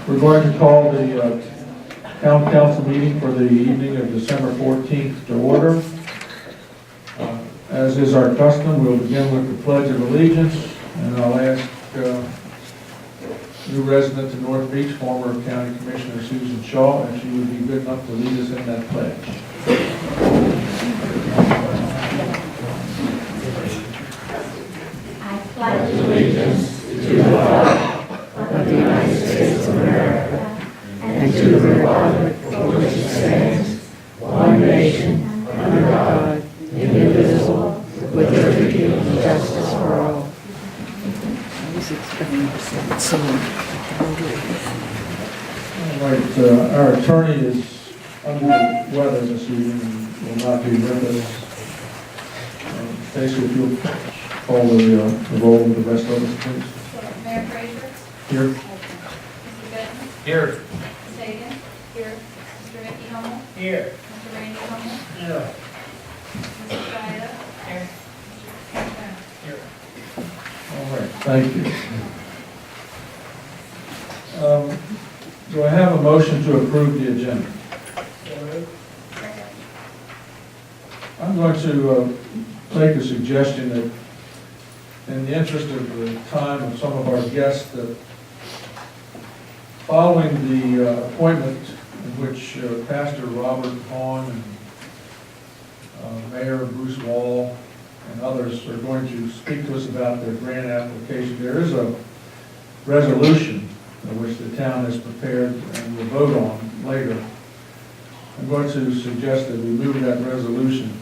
We're going to call the town council meeting for the evening of December 14th to order. As is our custom, we'll begin with the Pledge of Allegiance, and I'll ask new resident to North Beach, former County Commissioner Susan Shaw, if she would be good enough to lead us in that pledge. I pledge allegiance to the flag of the United States of America and to the republic for which it stands, one nation, under God, indivisible, with liberty and justice for all. All right, our attorney is under the weather this evening and will not be with us. Stacey, if you'll call the roll of the rest of us, please. Mayor Fraser. Here. Mr. Benton. Here. Ms. Hagan. Here. Mr. Mickey Hummel. Here. Mr. Randy Hummel. Yeah. Mrs. Diana. Here. Mr. Kent. Here. All right, thank you. Do I have a motion to approve the agenda? I'm going to make a suggestion that, in the interest of the time of some of our guests, that following the appointment in which Pastor Robert Vaughn and Mayor Bruce Wall and others are going to speak to us about their grant application, there is a resolution which the town has prepared and will vote on later. I'm going to suggest that we move that resolution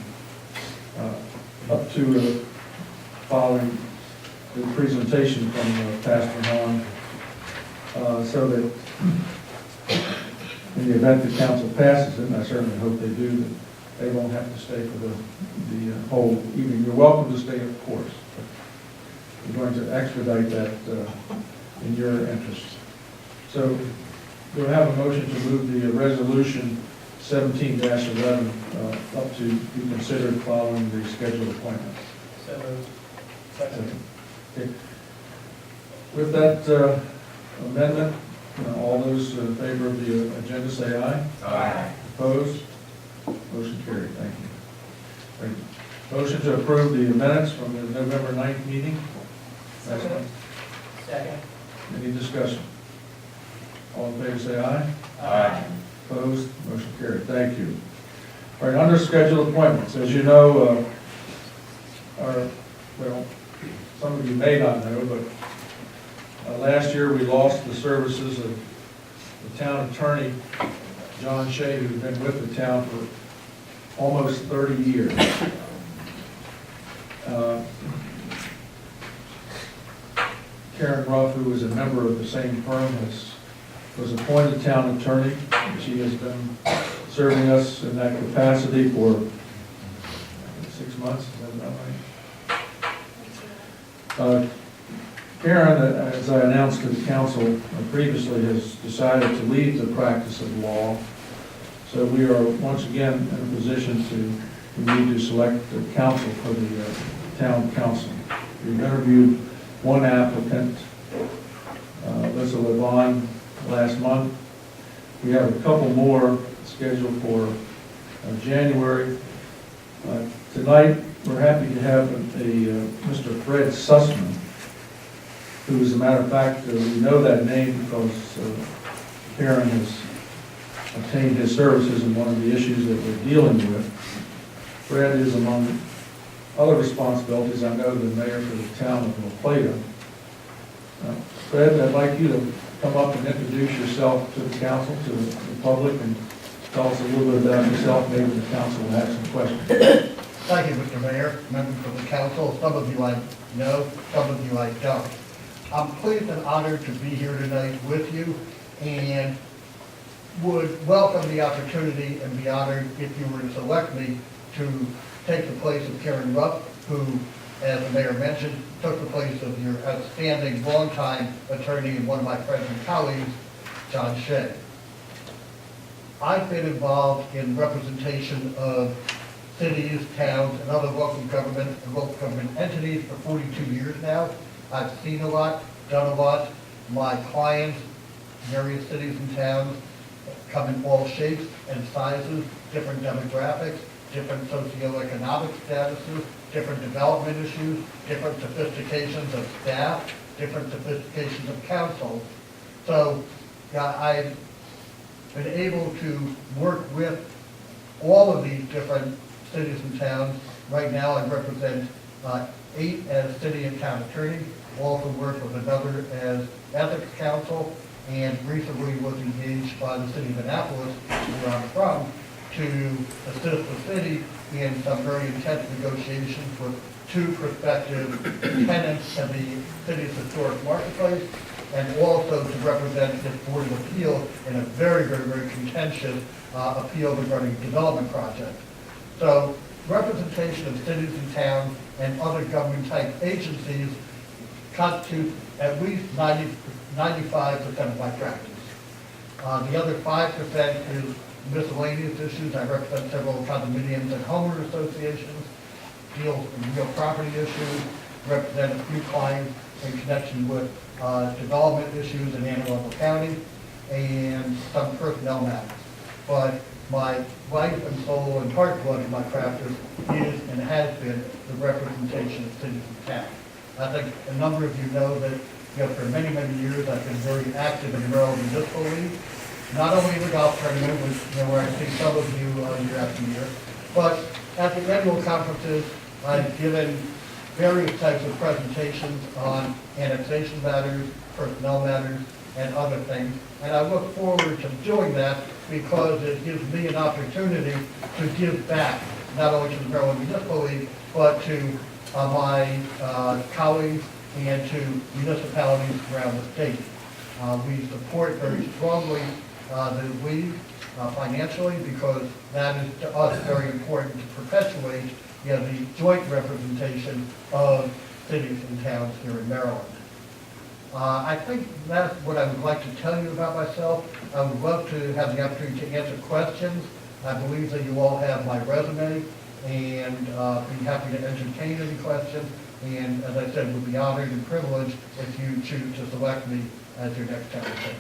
up to following the presentation from Pastor Vaughn, so that in the event the council passes it, and I certainly hope they do, that they won't have to stay for the whole evening. You're welcome to stay, of course, but we're going to expedite that in your interest. So do I have a motion to move the resolution 17-11 up to be considered following the scheduled appointment? So moved. Second. Okay. With that amendment, all those in favor of the agenda say aye. Aye. Opposed? Motion carried. Thank you. Thank you. Motion to approve the minutes from the November 9th meeting. Second. Second. Any discussion? All in favor say aye. Aye. Opposed? Motion carried. Thank you. All right, under scheduled appointments, as you know, some of you may not know, but last year we lost the services of the town attorney, John Shea, who's been with the town for almost 30 years. Karen Ruff, who is a member of the same firm, was appointed town attorney. She has been serving us in that capacity for 6 months. Is that about right? Karen, as I announced to the council previously, has decided to leave the practice of law. So we are once again in a position we need to select the counsel for the town council. We've interviewed one applicant, Lisa Levon, last month. We have a couple more scheduled for January. Tonight, we're happy to have Mr. Fred Sussman, who, as a matter of fact, we know that name because Karen has obtained his services in one of the issues that we're dealing with. Fred is, among other responsibilities, I know, the mayor for the town of La Plata. Fred, I'd like you to come up and introduce yourself to the council, to the public, and tell us a little bit about yourself. Maybe the council will have some questions. Thank you, Mr. Mayor, members of the council. Some of you I know, some of you I don't. I'm pleased and honored to be here tonight with you and would welcome the opportunity and be honored if you were to select me to take the place of Karen Rupp, who, as the mayor mentioned, took the place of your outstanding longtime attorney and one of my friends and colleagues, John Shea. I've been involved in representation of cities, towns, and other local government and local government entities for 42 years now. I've seen a lot, done a lot, My clients, various cities and towns, come in all shapes and sizes, different demographics, different socioeconomic statuses, different development issues, different sophistications of staff, different sophistications of counsel. So I've been able to work with all of these different cities and towns. Right now, I represent 8 as city and town attorney, also work with another as ethics counsel, and recently was engaged by the city of Annapolis, where I'm from, to assist the city in some very intense negotiations with 2 prospective tenants of the city's historic marketplace, and also to represent this Board of Appeals in a very, very, very contentious appeal regarding a development project. So representation of cities and towns and other government-type agencies constitutes at least 95% of my practice. The other 5% is miscellaneous issues. I represent several condominiums and homeowner associations, deal with real property issues, represent a few clients in connection with development issues in Anne Arundel County, and some personnel matters. But my life and soul and heart blood in my practice is and has been the representation of cities and towns. I think a number of you know that for many, many years I've been very active in the Maryland Municipal League, not only in the golf tournament, which, where I see some of you year after year, but at the annual conferences, I've given various types of presentations on annexation matters, personnel matters, and other things. And I look forward to doing that because it gives me an opportunity to give back, not only to the Maryland Municipal League, but to my colleagues and to municipalities around the state. We support very strongly the league financially because that is to us very important to perpetuate the joint representation of cities and towns here in Maryland. I think that's what I would like to tell you about myself. I would love to have the opportunity to answer questions. I believe that you all have my resume and be happy to entertain any questions. And as I said, would be honored and privileged if you choose to select me as your next town attorney.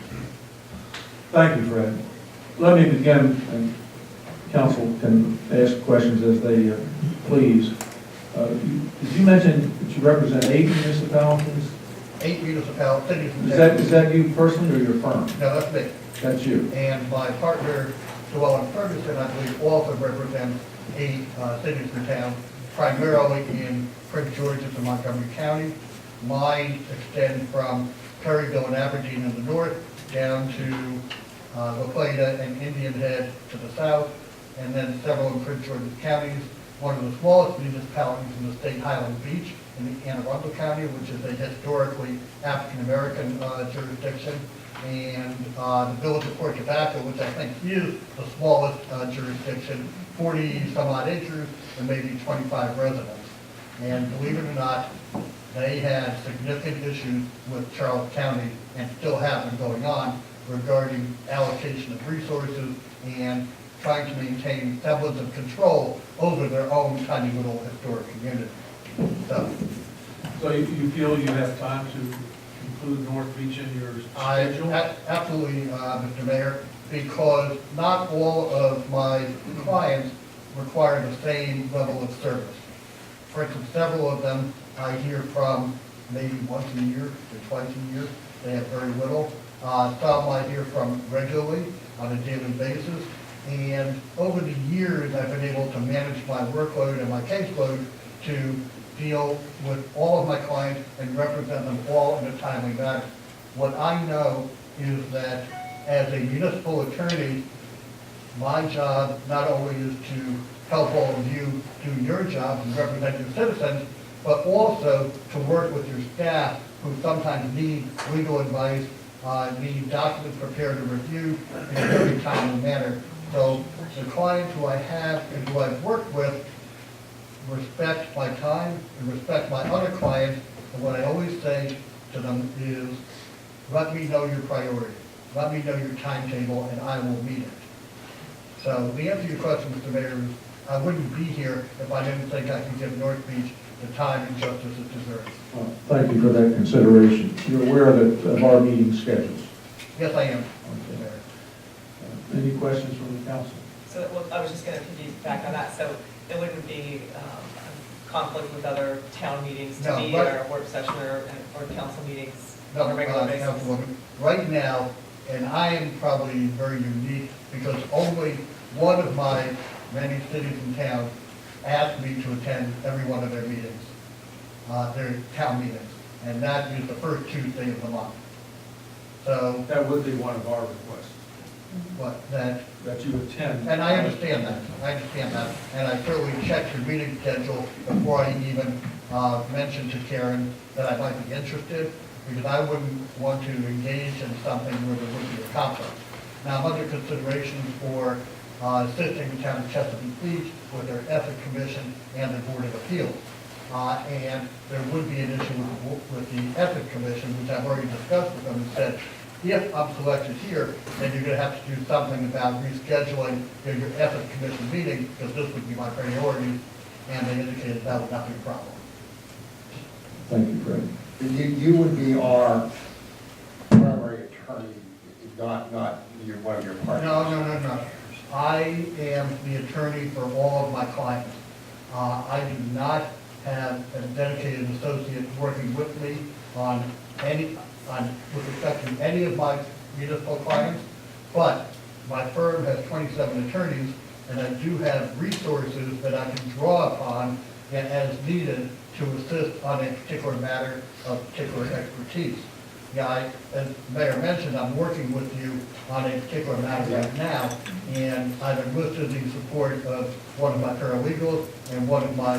Thank you, Fred. Let me begin, and council can ask questions as they please. Did you mention that you represent 8 municipalities? 8 municipalities, cities and towns. Is that you personally or your firm? No, that's me. That's you. And my partner, Llewellyn Ferguson, I believe, also represents 8 cities and towns, primarily in Prince George's and Montgomery County. Mine extend from Perryville and Aberdeen in the north down to La Plata and Indian Head to the south, and then several in Prince George's counties. One of the smallest municipalities in the state, Highland Beach, in the Anne Arundel County, which is a historically African-American jurisdiction, and the village of Port Tobacco, which I think is the smallest jurisdiction, 40 some odd acres and maybe 25 residents. And believe it or not, they had significant issues with Charles County and still have them going on regarding allocation of resources and trying to maintain semblance of control over their own tiny little historic community. So you feel you have time to include North Beach in your schedule? Absolutely, Mr. Mayor, because not all of my clients require the same level of service. For instance, several of them I hear from maybe once a year or twice a year. They have very little. Some I hear from regularly on a daily basis. And over the years, I've been able to manage my workload and my caseload to deal with all of my clients and represent them all in a timely manner. What I know is that as a municipal attorney, my job not only is to help all of you do your jobs and represent your citizens, but also to work with your staff who sometimes need legal advice, need documents prepared to review in a very timely manner. So the clients who I have and who I've worked with respect my time and respect my other clients, and what I always say to them is, let me know your priority, let me know your timetable, and I will meet it. So the answer to your question, Mr. Mayor, is I wouldn't be here if I didn't think I could give North Beach the time and justice it deserves. Well, Thank you for that consideration. You're aware of our meeting schedules. Yes, I am. Okay. Any questions from the council? So, well, I was just going to piggyback on that, so it wouldn't be a conflict with other town meetings to No, be, but- or a work session, or council meetings No, on a regular basis? Councilwoman, right now, and I am probably very unique because only one of my many cities and towns asked me to attend every one of their meetings, their town meetings, and that is the first Tuesday of the month. So, That would be one of our requests, that you attend. and I understand that, and I certainly checked your meeting schedule before I even mentioned to Karen that I might be interested, because I wouldn't want to engage in something where there would be a conflict. Now, I'm under consideration for assisting the town of Chesapeake Beach with their Ethics Commission and the Board of Appeals. And there would be an issue with the Ethics Commission, which I've already discussed with them, and said, if I'm selected here, then you're gonna have to do something about rescheduling your Ethics Commission meeting, because this would be my priority, and they indicated that would not be a problem. Thank you, Fred. You would be our primary attorney, not one of your partners. No. I am the attorney for all of my clients. I do not have a dedicated associate working with me with respect to any of my municipal clients, but my firm has 27 attorneys, and I do have resources that I can draw upon and as needed to assist on a particular matter of particular expertise. Yeah, as the Mayor mentioned, I'm working with you on a particular matter right now, and I've enlisted the support of one of my paralegals and one of my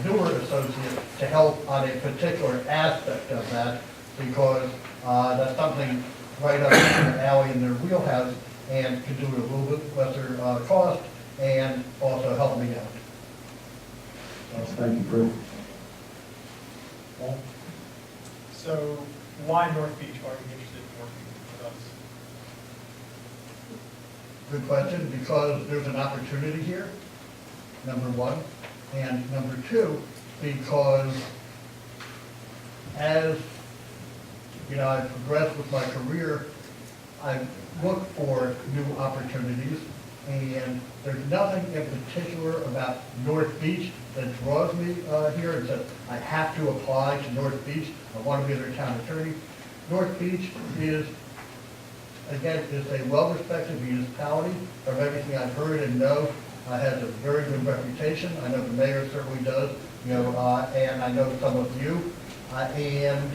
newer associates to help on a particular aspect of that, because that's something right up in the alley in their wheelhouse, and can do it a little bit lesser cost, and also help me out. Thank you, Fred. Paul? So why North Beach? Why are you interested in working with us? Good question, because there's an opportunity here, number one. And number two, because as, I progress with my career, I look for new opportunities, and there's nothing in particular about North Beach that draws me here and says, I have to apply to North Beach, I want to be their town attorney. North Beach is, again, is a well-respected municipality. From everything I've heard and know, has a very good reputation. I know the mayor certainly does, and I know some of you. And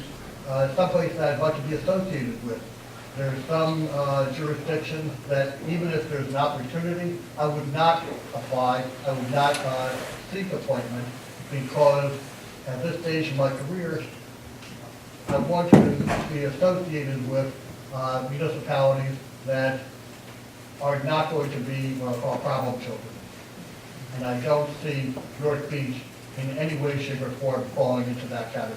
someplace that I'd like to be associated with. There's some jurisdictions that even if there's an opportunity, I would not apply, I would not seek appointment, because at this stage in my career, I want to be associated with municipalities that are not going to be what I call problem children. And I don't see North Beach in any way, shape, or form falling into that category.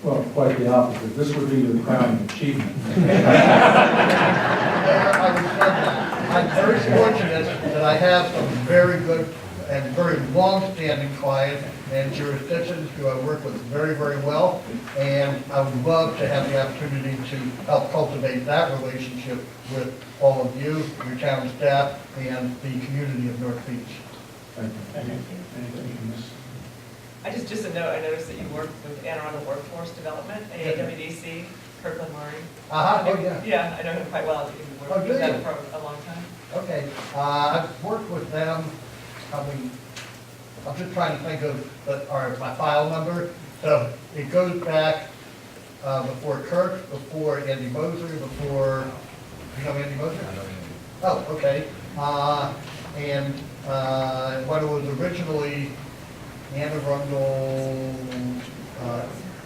Well, quite the opposite. This would be the crowning achievement. Mayor, I would say that. I'm very fortunate that I have some very good and very long-standing clients and jurisdictions who I work with very, very well. And I would love to have the opportunity to help cultivate that relationship with all of you, your town staff, and the community of North Beach. Thank you. Thank you. Anything from Ms. Just a note, I noticed that you worked with Anne Arundel Workforce Development, AWDC, Kirkland Murray. Oh, yeah. Yeah, I know him quite well. You've Oh, worked do with them you? for a long time. Okay, I've worked with them, I'm just trying to think of my file number. So it goes back before Kirk, before Andy Moser, before, you know Andy Moser? Oh, okay. And when it was originally Anne Arundel,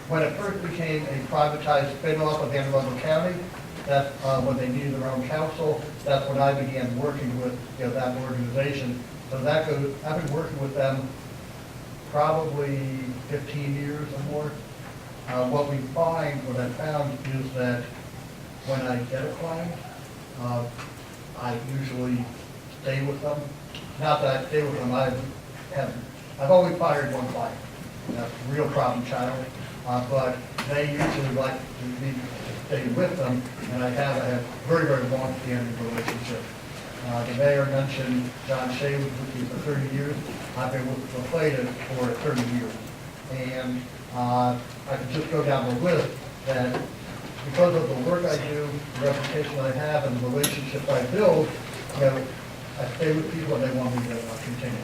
when it first became a privatized spin-off of Anne Arundel County, that's when they needed their own council, that's when I began working with that organization. So that goes, I've been working with them probably 15 years or more. What we find, what I found is that when I get a client, I usually stay with them. Not that I stay with them, I've only fired one client. That's a real problem child. But they usually like to stay with them, and I have a very, very long-standing relationship. The mayor mentioned John Shea was with me for 30 years. I've been with Lafayette for 30 years. And I could just go down the list that because of the work I do, the reputation I have, and the relationships I build, I stay with people and they want me to continue.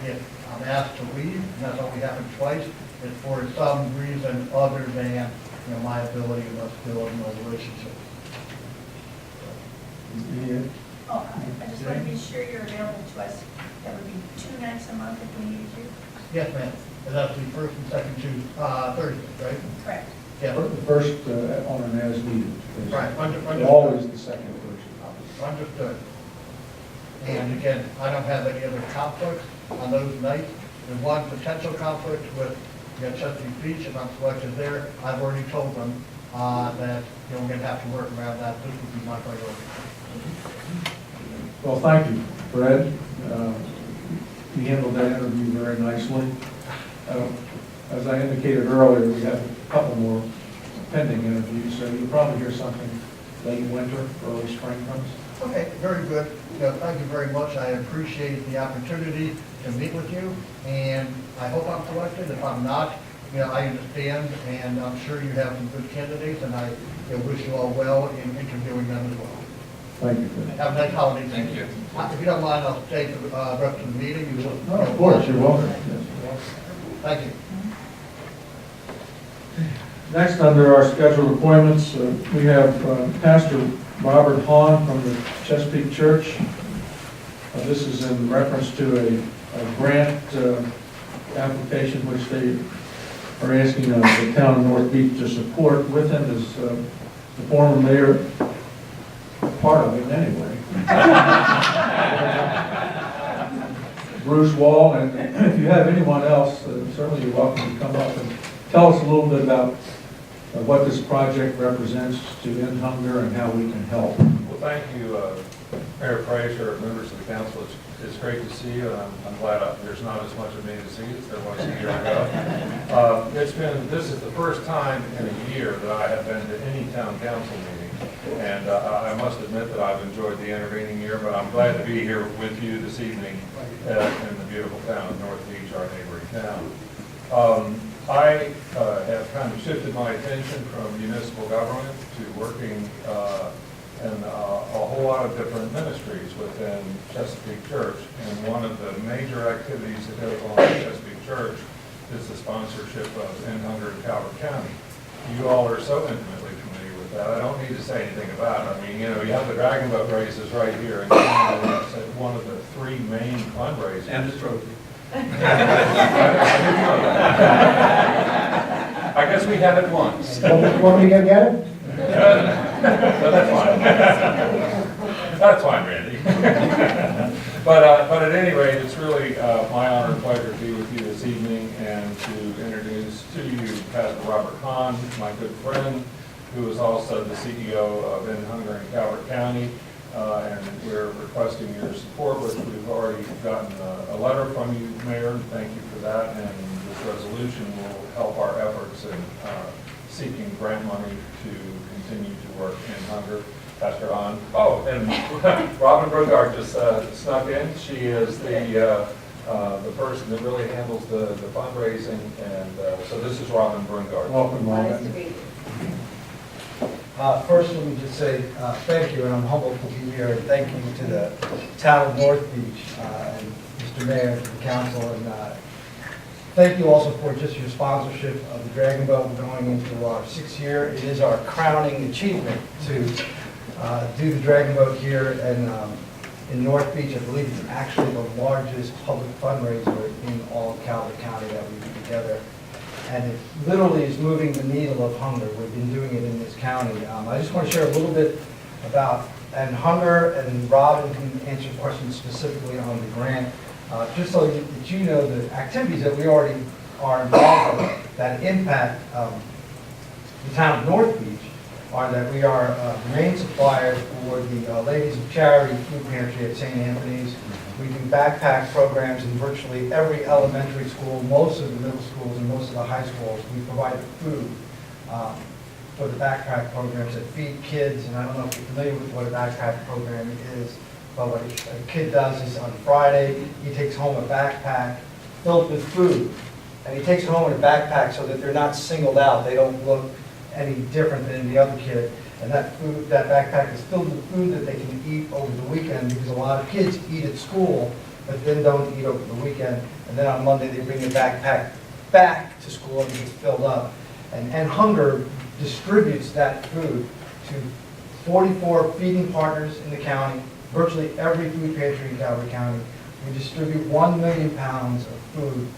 If I'm asked to leave, and that's only happened twice, it's for some reason other than, my ability and my skill and my relationship. Any- Oh, I just want to be sure you're available to us. That would be 2 nights a month if we needed you. Yes, ma'am. And that's the first and second Thursday, right? Correct. Yeah. The first on an as-needed. basis. Right, understood. Always the second Thursday. Understood. And again, I don't have any other conflicts on those nights. There's one potential conflict with Chesapeake Beach, if I'm selected there. I've already told them that we're going to have to work around that. This would be my priority. Well, thank you, Fred. You handled that interview very nicely. As I indicated earlier, we have a couple more pending interviews, so you'll probably hear something late winter, early spring from us. Okay, very good. Thank you very much. I appreciate the opportunity to meet with you, and I hope I'm selected. If I'm not, I understand, and I'm sure you have some good candidates, and I wish you all well in interviewing them as well. Thank you, Fred. Have a nice holiday. Thank you. If you don't mind, I'll stay for the rest of the meeting. No, of course, you're welcome. Yes. Thank you. Next, under our scheduled appointments, we have Pastor Robert Hahn from the Chesapeake Church. This is in reference to a grant application which they are asking the town of North Beach to support. With him is the former mayor, part of it anyway, Bruce Wall, and if you have anyone else, certainly you're welcome to come up and tell us a little bit about what this project represents to end hunger and how we can help. Well, thank you, Mayor Fraser, members of the council. It's great to see you, and I'm glad there's not as much of me to see as there was a year ago. This is the first time in a year that I have been to any town council meeting, and I must admit that I've enjoyed the intervening year, but I'm glad to be here with you this evening in the beautiful town of North Beach, our neighboring town. I have kind of shifted my attention from municipal government to working in a whole lot of different ministries within Chesapeake Church. And one of the major activities that goes on in Chesapeake Church is the sponsorship of End Hunger in Calvert County. You all are so intimately familiar with that. I don't need to say anything about it. I mean, you have the Dragon Boat races right here, and it's one of the 3 main fundraisers. And the trophy. I guess we had it once. Want me to go get it? That's fine. That's fine, Randy. But at any rate, it's really my honor and pleasure to be with you this evening and to introduce to you Pastor Robert Hahn, my good friend, who is also the CEO of End Hunger in Calvert County. And we're requesting your support, which we've already gotten a letter from you, Mayor, and thank you for that. And this resolution will help our efforts in seeking grant money to continue to work in hunger. Pastor Hahn. Oh, and Robin Brungard just snuck in. She is the person that really handles the fundraising, and so this is Robin Brungard. Welcome, Nice Robin. to meet you. First, let me just say thank you, and I'm humbled to be here, and thank you to the town of North Beach, and Mr. Mayor, to the council, and thank you also for just your sponsorship of the Dragon Boat. We're going into our 6th year. It is our crowning achievement to do the Dragon Boat here in North Beach. I believe it's actually the largest public fundraiser in all of Calvert County that we do together. And it literally is moving the needle of hunger. We've been doing it in this county. I just want to share a little bit about End Hunger, and Robin can answer questions specifically on the grant. Just so that you know the activities that we already are involved with that impact the town of North Beach are that we are the main supplier for the Ladies of Charity Food Pantry at St. Anthony's. We do backpack programs in virtually every elementary school, most of the middle schools, and most of the high schools. We provide food for the backpack programs that feed kids, and I don't know if you're familiar with what a backpack program is, but what a kid does is on Friday, he takes home a backpack filled with food. And he takes it home in a backpack so that they're not singled out. They don't look any different than the other kid. And that food, that backpack is filled with food that they can eat over the weekend, because a lot of kids eat at school, but then don't eat over the weekend. And then on Monday, they bring the backpack back to school and it gets filled up. And Hunger distributes that food to 44 feeding partners in the county, virtually every food pantry in Calvert County. We distribute 1 million pounds of food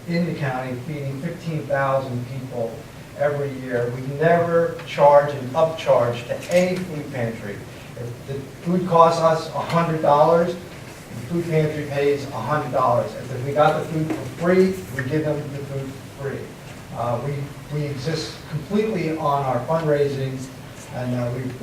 in the county, feeding 15,000 people every year. We never charge an upcharge to any food pantry. If the food costs us $100, the food pantry pays $100. If we got the food for free, we give them the food for free. We exist completely on our fundraising, and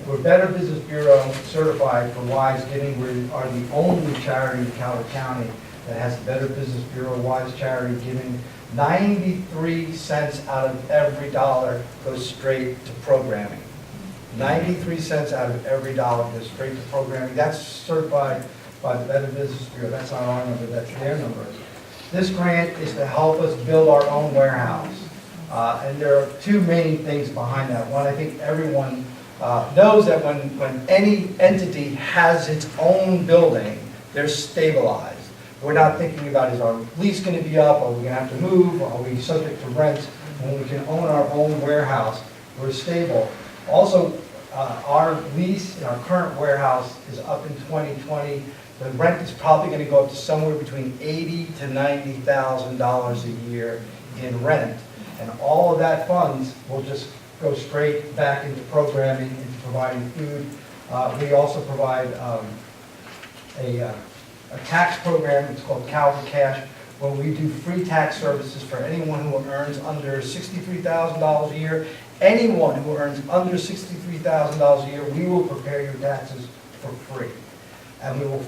we're Better Business Bureau certified for Wise Giving. We are the only charity in Calvert County that has Better Business Bureau Wise Charity Giving. 93 cents out of every dollar goes straight to programming. 93 cents out of every dollar goes straight to programming. That's certified by the Better Business Bureau. That's not our number, that's their number. This grant is to help us build our own warehouse. And there are two main things behind that. One, I think everyone knows that when any entity has its own building, they're stabilized. We're not thinking about, is our lease going to be up, are we going to have to move, are we subject to rent? When we can own our own warehouse, we're stable. Also, our lease in our current warehouse is up in 2020. The rent is probably going to go up to somewhere between $80,000 to $90,000 a year in rent. And all of that funds will just go straight back into programming, into providing food. We also provide a tax program. It's called Calvert Cash, where we do free tax services for anyone who earns under $63,000 a year. Anyone who earns under $63,000 a year, we will prepare your taxes for free. And we will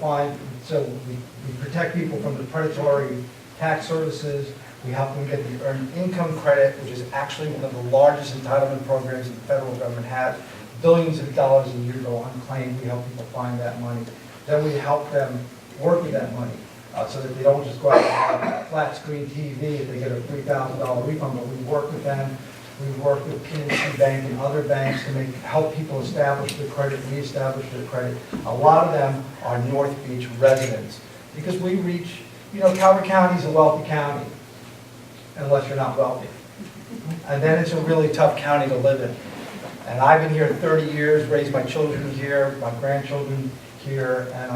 so we protect people from the predatory tax services. We help them get the earned income credit, which is actually one of the largest entitlement programs that the federal government has. Billions of dollars a year go unclaimed. We help people find that money. Then we help them work with that money so that they don't just go out and have flat screen TV if they get a $3,000 refund, but we work with them. We work with PNC Bank and other banks to help people establish their credit, reestablish their credit. A lot of them are North Beach residents because we reach, Calvert County is a wealthy county unless you're not wealthy. And then it's a really tough county to live in. And I've been here 30 years, raised my children here, my grandchildren here, and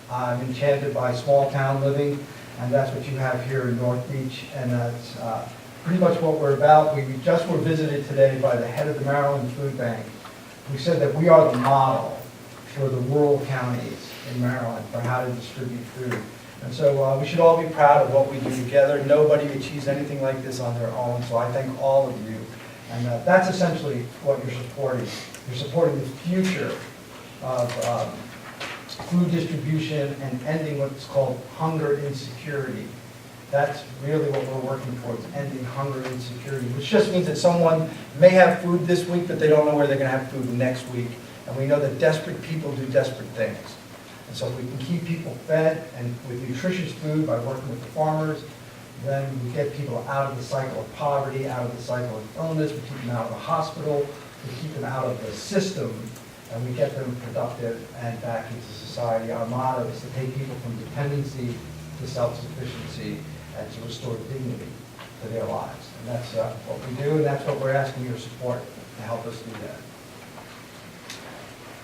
I'm enchanted by small town living, and that's what you have here in North Beach, and that's pretty much what we're about. We just were visited today by the head of the Maryland Food Bank, who said that we are the model for the rural counties in Maryland for how to distribute food. And so we should all be proud of what we do together. Nobody achieves anything like this on their own, so I thank all of you. And that's essentially what you're supporting. You're supporting the future of food distribution and ending what's called hunger insecurity. That's really what we're working towards, ending hunger insecurity, which just means that someone may have food this week, but they don't know where they're going to have food next week. And we know that desperate people do desperate things. And so if we can keep people fed and with nutritious food by working with the farmers, then we get people out of the cycle of poverty, out of the cycle of illness, we keep them out of the hospital, we keep them out of the system, and we get them productive and back into society. Our motto is to take people from dependency to self-sufficiency and to restore dignity to their lives. And that's what we do, and that's what we're asking your support to help us do that.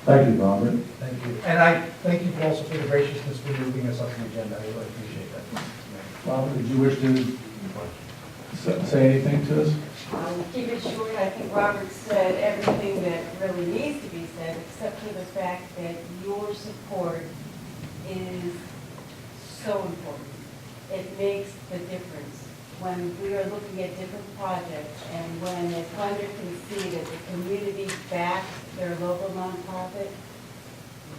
Thank you, Robert. Thank you. And I thank you also for the graciousness for moving us up the agenda. I really appreciate that. Robert, did you wish to say anything to us? Keep it short. I think Robert said everything that really needs to be said, except for the fact that your support is so important. It makes the difference. When we are looking at different projects and when a funder can see that the community backs their local nonprofit,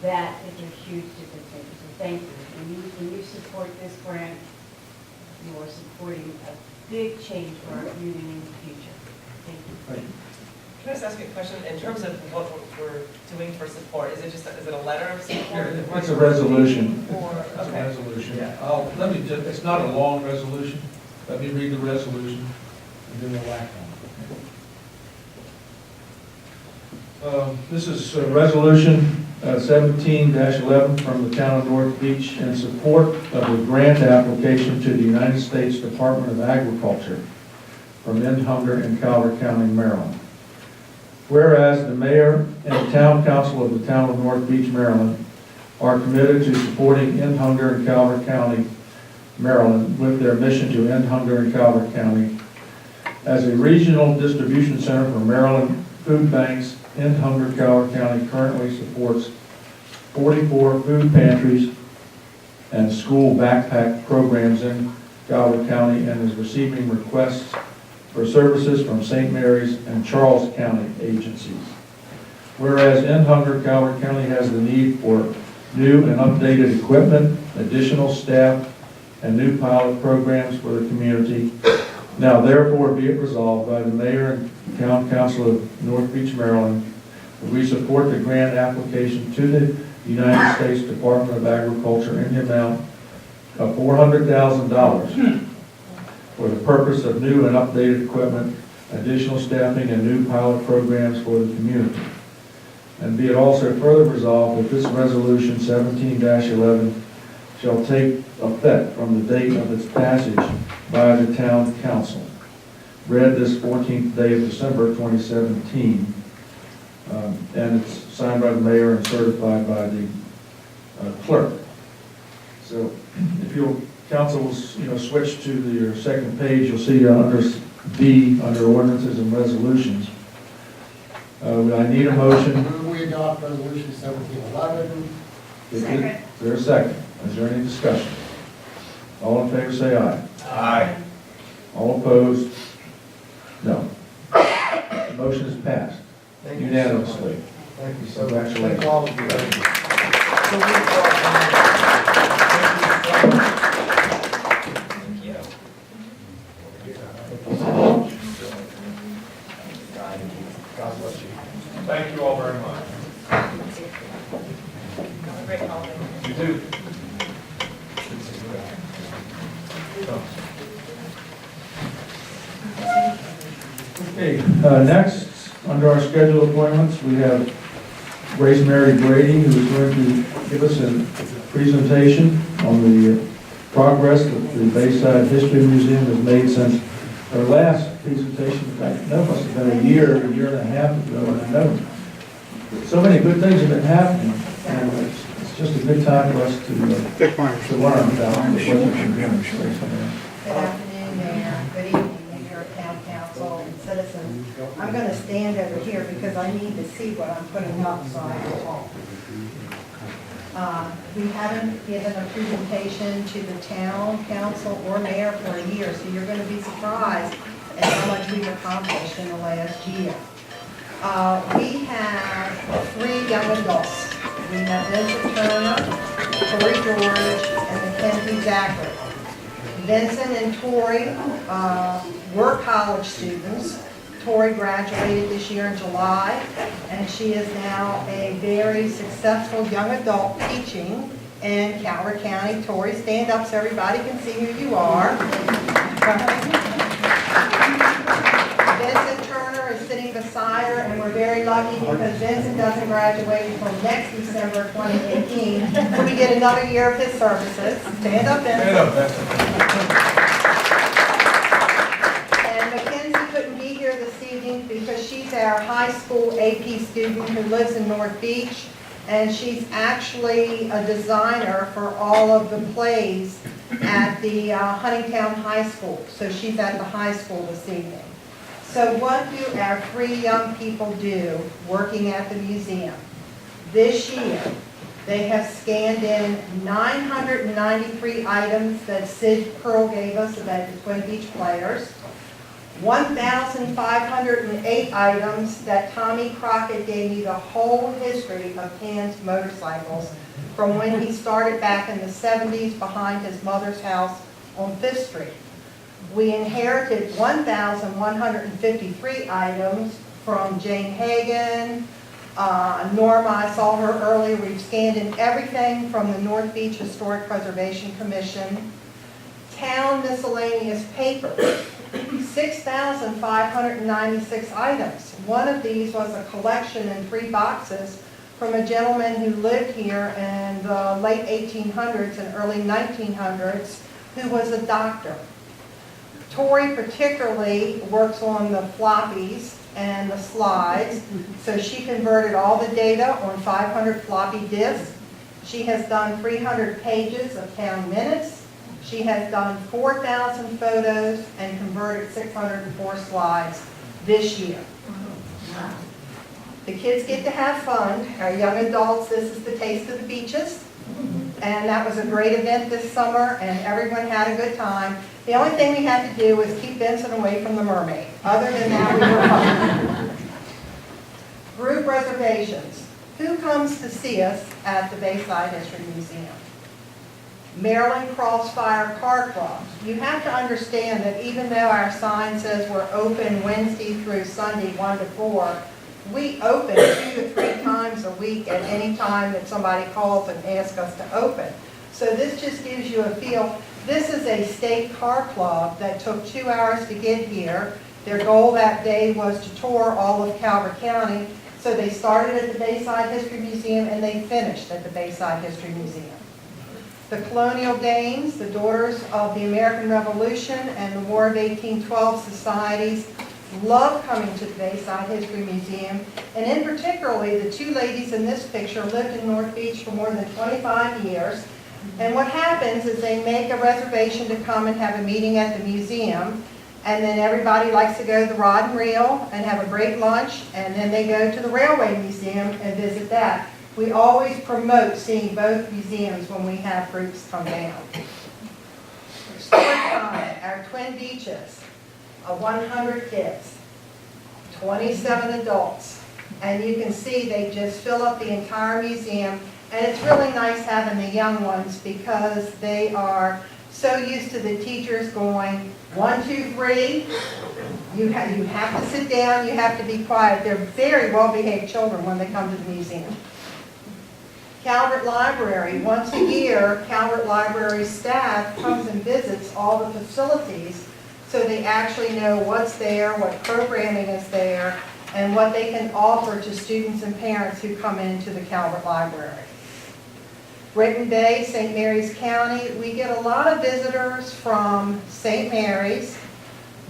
that is a huge difference maker. So thank you. When you support this grant, you are supporting a big change for our community in the future. Thank you. Thank you. Can I just ask you a question? In terms of what we're doing for support, is it a letter of support? It's a resolution. Or, It's a okay. resolution. Let me just, it's not a long resolution. Let me read the resolution, and then we'll act on it. This is Resolution 17-11 from the town of North Beach in support of a grant application to the United States Department of Agriculture from End Hunger in Calvert County, Maryland. Whereas the mayor and the town council of the town of North Beach, Maryland are committed to supporting End Hunger in Calvert County, Maryland with their mission to end hunger in Calvert County. As a regional distribution center for Maryland food banks, End Hunger Calvert County currently supports 44 food pantries and school backpack programs in Calvert County and is receiving requests for services from St. Mary's and Charles County agencies. Whereas End Hunger Calvert County has the need for new and updated equipment, additional staff, and new pilot programs for the community. Now therefore be it resolved by the mayor and town council of North Beach, Maryland, that we support the grant application to the United States Department of Agriculture in the amount of $400,000 for the purpose of new and updated equipment, additional staffing, and new pilot programs for the community. And be it also further resolved that this resolution 17-11 shall take effect from the date of its passage by the town council. Read this 14th day of December 2017. And it's signed by the mayor and certified by the clerk. So if you'll, council will, switch to your second page, you'll see under B, under ordinances and resolutions. I need a motion. Move we adopt resolution 1711. Is there a second? Is there any discussion? All in favor say aye. Aye. All opposed? No. The motion is passed Thank you. unanimously. Thank you so much. Congratulations. Thank all of you. Thank you. God bless you. Thank you all very much. Have a great holiday. You too. Okay, next, under our scheduled appointments, we have Grace Mary Brady, who is going to give us a presentation on the progress that the Bayside History Museum has made since our last presentation. I know it must have been a year and a half ago, and I know so many good things have been happening, and it's just a good time for us to learn about what we can do. Good afternoon, Mayor. Good evening, Mayor, Town Council, and citizens. I'm going to stand over here because I need to see what I'm putting up so I can talk. We haven't given a presentation to the town council or mayor for a year, so you're going to be surprised at how much we've accomplished in the last year. We have 3 young adults. We have Vincent Turner, Tori George, and Mackenzie Zachary. Vincent and Tori were college students. Tori graduated this year in July, and she is now a very successful young adult teaching in Calvert County. Tori, stand up so everybody can see who you are. Vincent Turner is sitting beside her, and we're very lucky because Vincent doesn't graduate until next December 2018, so we get another year of his services. Stand up, Vincent. Stand up, Vincent. And Mackenzie couldn't be here this evening because she's our high school AP student who lives in North Beach, and she's actually a designer for all of the plays at the Huntingtown High School. So she's at the high school this evening. So what do our 3 young people do working at the museum? This year, they have scanned in 993 items that Sid Pearl gave us about the Twin Beach Players, 1,508 items that Tommy Crockett gave me the whole history of Can's motorcycles from when he started back in the 70s behind his mother's house on 5th Street. We inherited 1,153 items from Jane Hagan, Norma, I saw her earlier. We've scanned in everything from the North Beach Historic Preservation Commission. Town miscellaneous paper, 6,596 items. One of these was a collection in 3 boxes from a gentleman who lived here in the late 1800s and early 1900s who was a doctor. Tori particularly works on the floppies and the slides, so she converted all the data on 500 floppy disks. She has done 300 pages of town minutes. She has done 4,000 photos and converted 604 slides this year. The kids get to have fun. Our young adults, this is the Taste of the Beaches. And that was a great event this summer, and everyone had a good time. The only thing we had to do was keep Vincent away from the mermaid. Other than that, we were fine. Group reservations. Who comes to see us at the Bayside History Museum? Maryland Crossfire Car Club. You have to understand that even though our sign says we're open Wednesday through Sunday 1 to 4, we open 2 to 3 times a week at any time that somebody calls and asks us to open. So this just gives you a feel. This is a state car club that took 2 hours to get here. Their goal that day was to tour all of Calvert County. So they started at the Bayside History Museum and they finished at the Bayside History Museum. The Colonial Dames, the Daughters of the American Revolution and the War of 1812 societies, love coming to the Bayside History Museum, and in particularly the 2 ladies in this picture lived in North Beach for more than 25 years. And what happens is they make a reservation to come and have a meeting at the museum, and then everybody likes to go to the Rod and Reel and have a great lunch, and then they go to the Railway Museum and visit that. We always promote seeing both museums when we have groups come down. Story time, our Twin Beaches. 100 kids, 27 adults, and you can see they just fill up the entire museum, and it's really nice having the young ones because they are so used to the teachers going 1, 2, 3. You have to sit down, you have to be quiet. They're very well-behaved children when they come to the museum. Calvert Library, once a year, Calvert Library staff comes and visits all the facilities so they actually know what's there, what programming is there, and what they can offer to students and parents who come into the Calvert Library. Britton Bay, St. Mary's County, we get a lot of visitors from St. Mary's,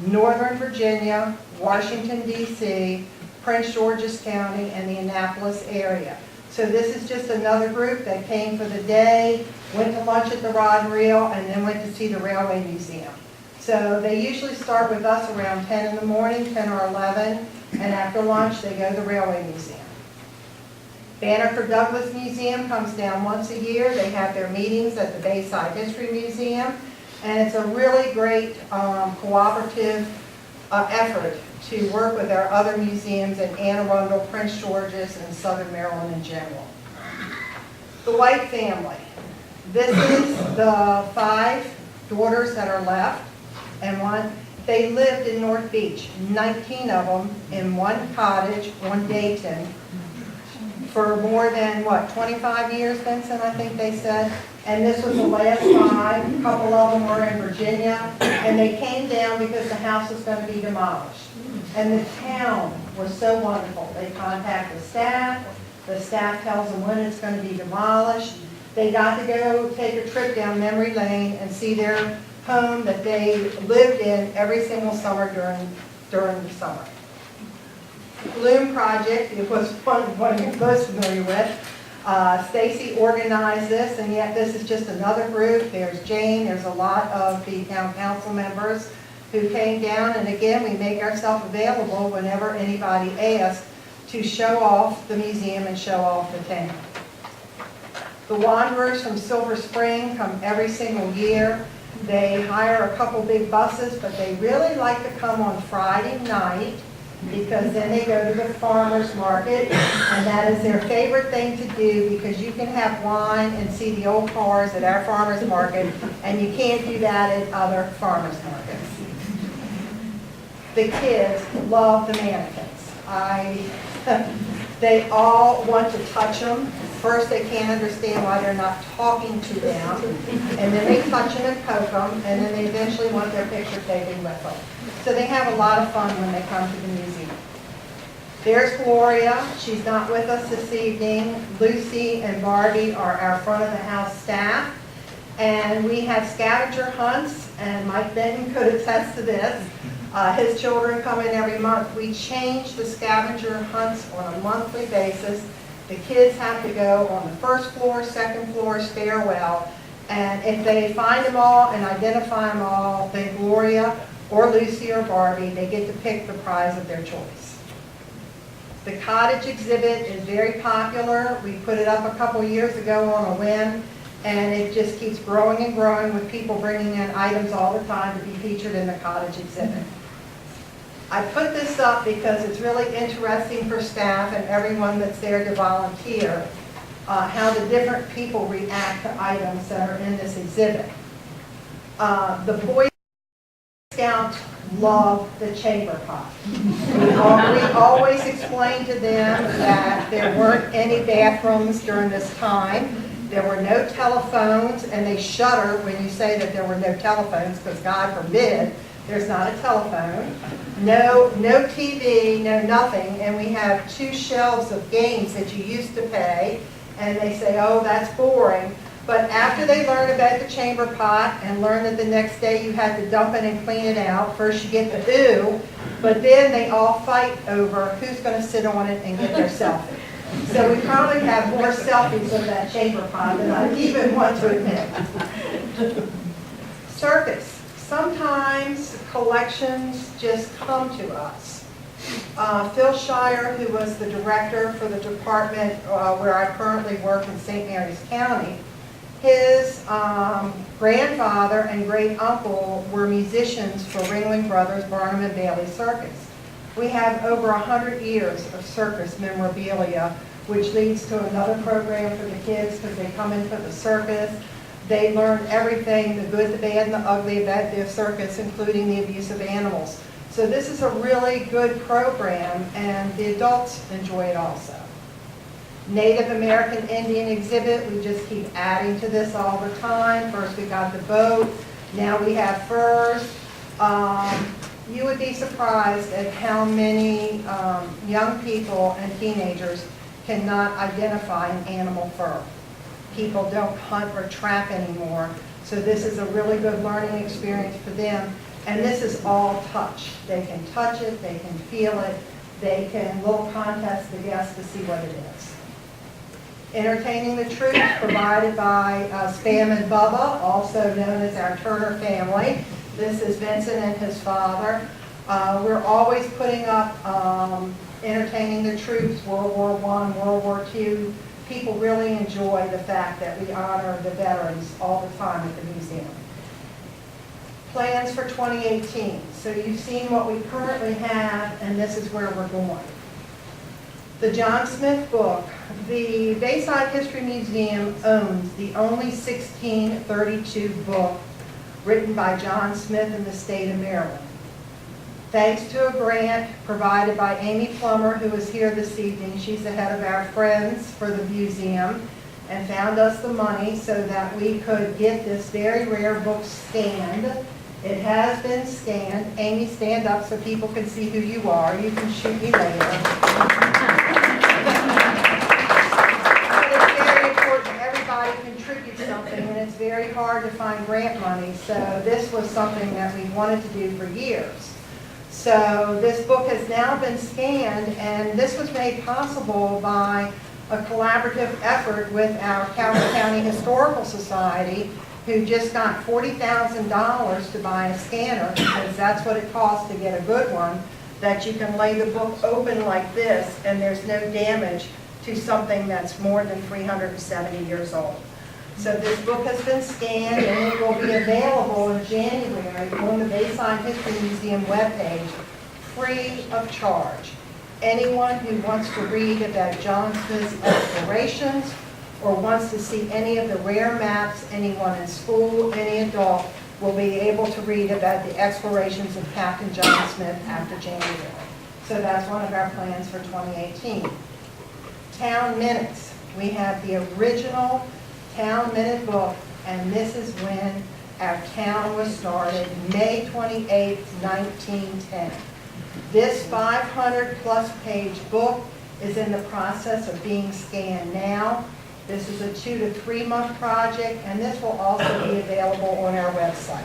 Northern Virginia, Washington, D.C., Prince George's County, and the Annapolis area. So this is just another group that came for the day, went to lunch at the Rod and Reel, and then went to see the Railway Museum. So they usually start with us around 10 in the morning, 10 or 11, and after lunch they go to the Railway Museum. Banneker Douglas Museum comes down once a year. They have their meetings at the Bayside History Museum, and it's a really great cooperative effort to work with our other museums in Anne Arundel, Prince George's, and Southern Maryland in general. The White family. This is the 5 daughters that are left. And they lived in North Beach, 19 of them in one cottage on Dayton for more than, 25 years, Vincent, I think they said. And this was the last 5. A couple of them were in Virginia. And they came down because the house was going to be demolished. And the town was so wonderful. They contact the staff tells them when it's going to be demolished. They got to go take a trip down memory lane and see their home that they lived in every single summer during the summer. The Bloom Project, it was one you're most familiar with. Stacy organized this, and yet this is just another group. There's Jane, there's a lot of the town council members who came down, and again, we make ourselves available whenever anybody asks to show off the museum and show off the town. The Wanderers from Silver Spring come every single year. They hire a couple big buses, but they really like to come on Friday night because then they go to the farmer's market, and that is their favorite thing to do because you can have wine and see the old cars at our farmer's market, and you can't do that at other farmer's markets. The kids love the mannequins. They all want to touch them. First, they can't understand why they're not talking to them, and then they touch them and poke them, and then they eventually want their picture taken with them. So they have a lot of fun when they come to the museum. There's Gloria. She's not with us this evening. Lucy and Barbie are our front of the house staff, and we have scavenger hunts, and Mike Benton could attest to this. His children come in every month. We change the scavenger hunts on a monthly basis. The kids have to go on the first floor, second floor, stairwell, and if they find them all and identify them all, then Gloria or Lucy or Barbie, they get to pick the prize of their choice. The cottage exhibit is very popular. We put it up a couple years ago on a whim, and it just keeps growing and growing with people bringing in items all the time to be featured in the cottage exhibit. I put this up because it's really interesting for staff and everyone that's there to volunteer, how the different people react to items that are in this exhibit. The Boy Scouts love the chamber pot. We always explain to them that there weren't any bathrooms during this time. There were no telephones, and they shudder when you say that there were no telephones, because God forbid there's not a telephone. No TV, no nothing, and we have 2 shelves of games that you used to pay, and they say, oh, that's boring. But after they learn about the chamber pot and learn that the next day you had to dump it and clean it out, first you get the ooh, but then they all fight over who's going to sit on it and get their selfie. So we probably have more selfies of that chamber pot than I even want to admit. Circus. Sometimes collections just come to us. Phil Shire, who was the director for the department where I currently work in St. Mary's County, his grandfather and great uncle were musicians for Ringling Brothers Barnum and Bailey Circus. We have over 100 years of circus memorabilia, which leads to another program for the kids because they come into the circus. They learn everything, the good, the bad, and the ugly about their circus, including the abuse of animals. So this is a really good program, and the adults enjoy it also. Native American Indian exhibit, we just keep adding to this all the time. First we got the boat, now we have furs. You would be surprised at how many young people and teenagers cannot identify an animal fur. People don't hunt or trap anymore, so this is a really good learning experience for them. And this is all touch. They can touch it, they can feel it, they can little contest the guests to see what it is. Entertaining the Troops, provided by Spam and Bubba, also known as our Turner family. This is Vincent and his father. We're always putting up Entertaining the Troops, World War I, World War II. People really enjoy the fact that we honor the veterans all the time at the museum. Plans for 2018. So you've seen what we currently have, and this is where we're going. The John Smith book. The Bayside History Museum owns the only 1632 book written by John Smith in the state of Maryland. Thanks to a grant provided by Amy Plummer, who is here this evening. She's the head of our Friends for the museum, and found us the money so that we could get this very rare book scanned. It has been scanned. Amy, stand up so people can see who you are. You can shoot me later. But it's very important. Everybody contributes something, and it's very hard to find grant money. So this was something that we wanted to do for years. So this book has now been scanned, and this was made possible by a collaborative effort with our Calhoun County Historical Society, who just got $40,000 to buy a scanner, because that's what it costs to get a good one, that you can lay the book open like this, and there's no damage to something that's more than 370 years old. So this book has been scanned and it will be available in January on the Bayside History Museum webpage, free of charge. Anyone who wants to read about John Smith's explorations or wants to see any of the rare maps, anyone in school, any adult, will be able to read about the explorations of Captain John Smith after January. So that's one of our plans for 2018. Town minutes. We have the original town minute book, and this is when our town was started, May 28, 1910. This 500-plus page book is in the process of being scanned now. This is a 2 to 3 month project, and this will also be available on our website.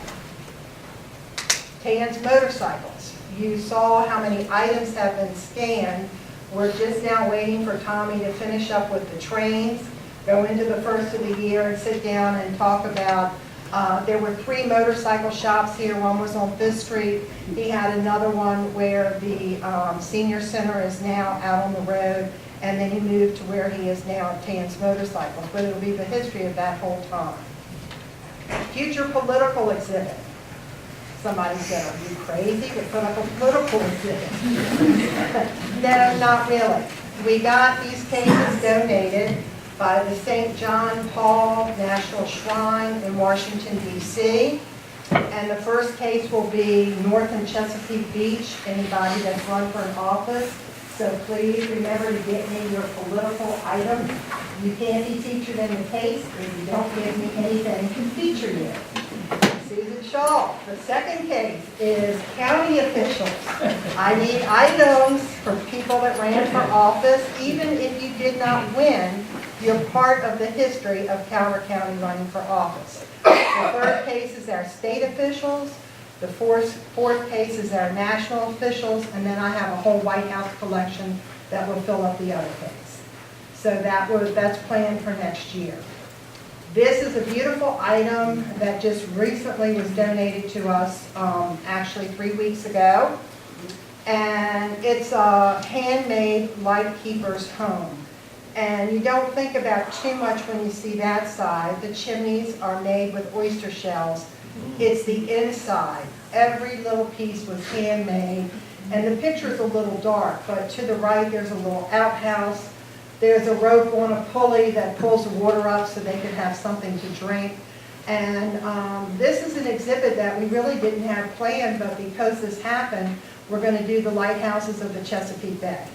Tan's motorcycles. You saw how many items have been scanned. We're just now waiting for Tommy to finish up with the trains, go into the first of the year and sit down and talk about, there were 3 motorcycle shops here. One was on 5th Street. He had another one where the senior center is now out on the road, and then he moved to where he is now at Tan's Motorcycles, but it'll be the history of that whole time. Future political exhibit. Somebody said, are you crazy to put up a political exhibit? No, not really. We got these cases donated by the St. John Paul National Shrine in Washington, D.C. And the first case will be North and Chesapeake Beach, anybody that's run for an office. So please remember to get me your political items. You can't be featured in the case if you don't give me anything to feature you. Susan Shaw. The second case is county officials. I need items for people that ran for office. Even if you did not win, you're part of the history of Calvert County running for office. The third case is our state officials. The fourth case is our national officials, and then I have a whole White House collection that will fill up the other case. So that's planned for next year. This is a beautiful item that just recently was donated to us, actually 3 weeks ago. And it's a handmade Lightkeeper's home. And you don't think about too much when you see that side. The chimneys are made with oyster shells. It's the inside. Every little piece was handmade. And the picture is a little dark, but to the right there's a little outhouse. There's a rope on a pulley that pulls the water up so they could have something to drink. And this is an exhibit that we really didn't have planned, but because this happened, we're going to do the lighthouses of the Chesapeake Bay.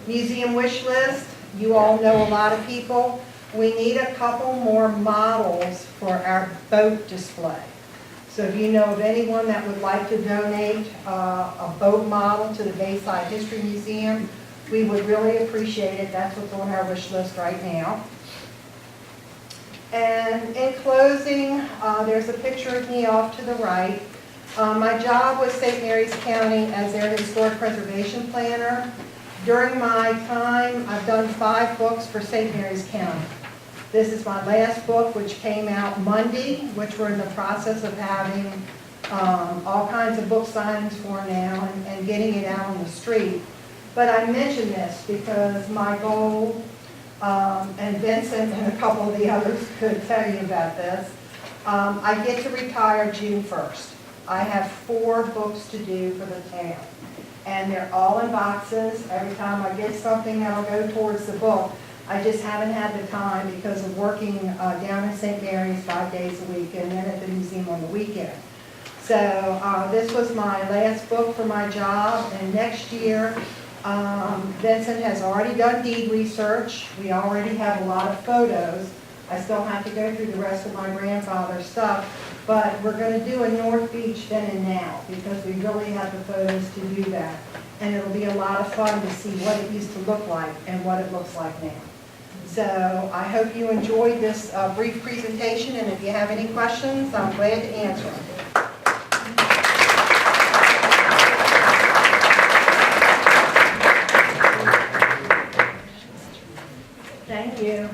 Museum wish list. You all know a lot of people. We need a couple more models for our boat display. So if you know of anyone that would like to donate a boat model to the Bayside History Museum, we would really appreciate it. That's what's on our wish list right now. And in closing, there's a picture of me off to the right. My job was St. Mary's County as their historic preservation planner. During my time, I've done 5 books for St. Mary's County. This is my last book, which came out Monday, which we're in the process of having all kinds of book signings for now and getting it out on the street. But I mention this because my goal, and Vincent and a couple of the others could tell you about this, I get to retire June 1st. I have 4 books to do for the town. And they're all in boxes. Every time I get something that'll go towards the book, I just haven't had the time because of working down in St. Mary's 5 days a week and then at the museum on the weekend. So this was my last book for my job, and next year Vincent has already done deed research. We already have a lot of photos. I still have to go through the rest of my grandfather's stuff, but we're going to do a North Beach then and now because we really have the photos to do that. And it'll be a lot of fun to see what it used to look like and what it looks like now. So I hope you enjoyed this brief presentation, and if you have any questions, I'm glad to answer them. Thank you.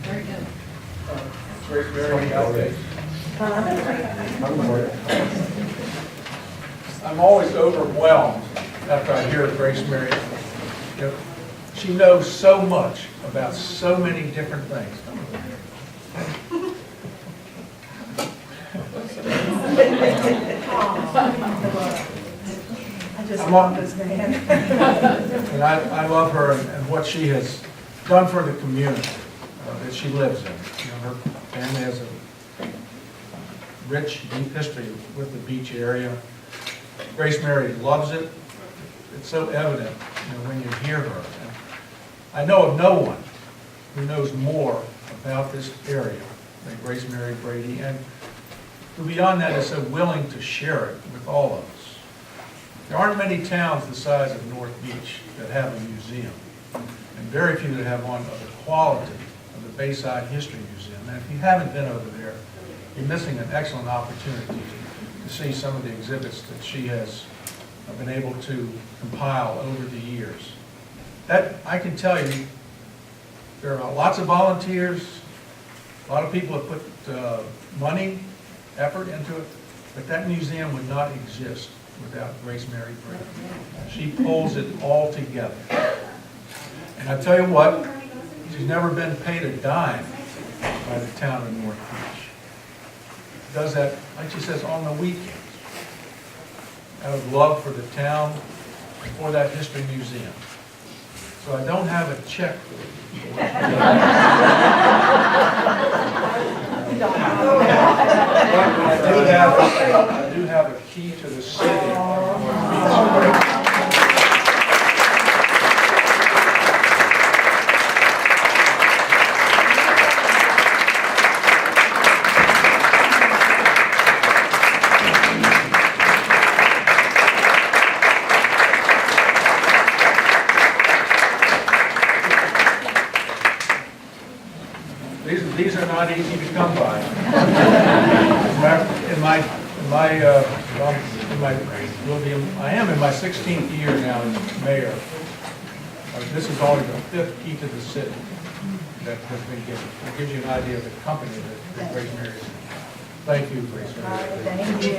Very good. I'm always overwhelmed after I hear Grace Mary, you know, she knows so much about so many different things. I just love this man. And I love her and what she has done for the community that she lives in. You know, her family has a rich, deep history with the beach area. Grace Mary loves it. It's so evident, you know, when you hear her. And I know of no one who knows more about this area than Grace Mary Brady, and who beyond that is so willing to share it with all of us. There aren't many towns the size of North Beach that have a museum, and very few that have one of the quality of the Bayside History Museum. And if you haven't been over there, you're missing an excellent opportunity to see some of the exhibits that she has been able to compile over the years. That, I can tell you, there are lots of volunteers, a lot of people have put money, effort into it, but that museum would not exist without Grace Mary Brady. She pulls it all together. And I tell you what, she's never been paid a dime by the town of North Beach. Does that, like she says, on the weekends, out of love for the town and for that history museum. So I don't have a check for it. I do have a key to the city of North Beach. These are not easy to come by. I am in my 16th year now as mayor. This is only the 5th key to the city that has been given. It gives you an idea of the company that Grace Mary is. Thank you, Grace Mary. Thank you.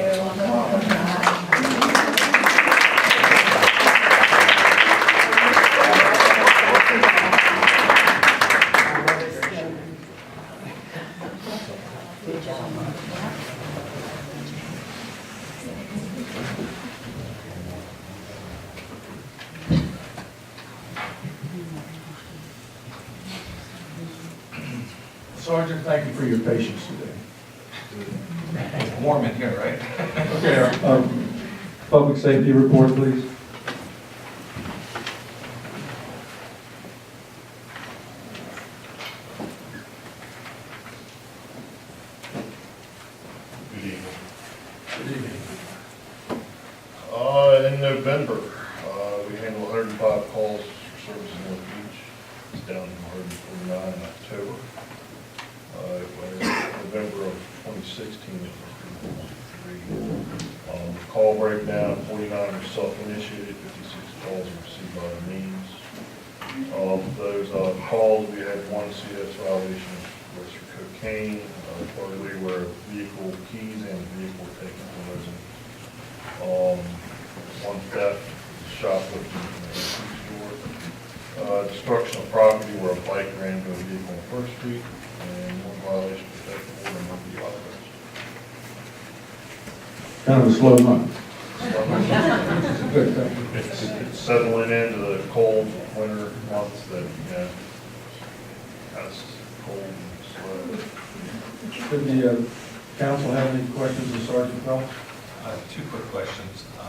Sergeant, thank you for your patience today. It's warm in here, right? Okay, Public safety report, please. Good evening. good evening. In November, we handled 105 calls for service in North Beach. It's down from 149 in October. November of 2016, it was 3. Call breakdown, 49 were self-initiated, 56 calls were received by the means. Those calls, we had 1 CS violation was for cocaine, partly where vehicle keys and vehicle were taken from residents. 1 theft, shoplifting from a food store. Destruction of property where a bike ran into a vehicle on First Street, and 1 violation of protective order and 1 DUI. Kind of a slow month. It's settling into the cold winter months that, you know, kind of cold and slow. Did the council have any questions of Sergeant Phelps? 2 quick questions. I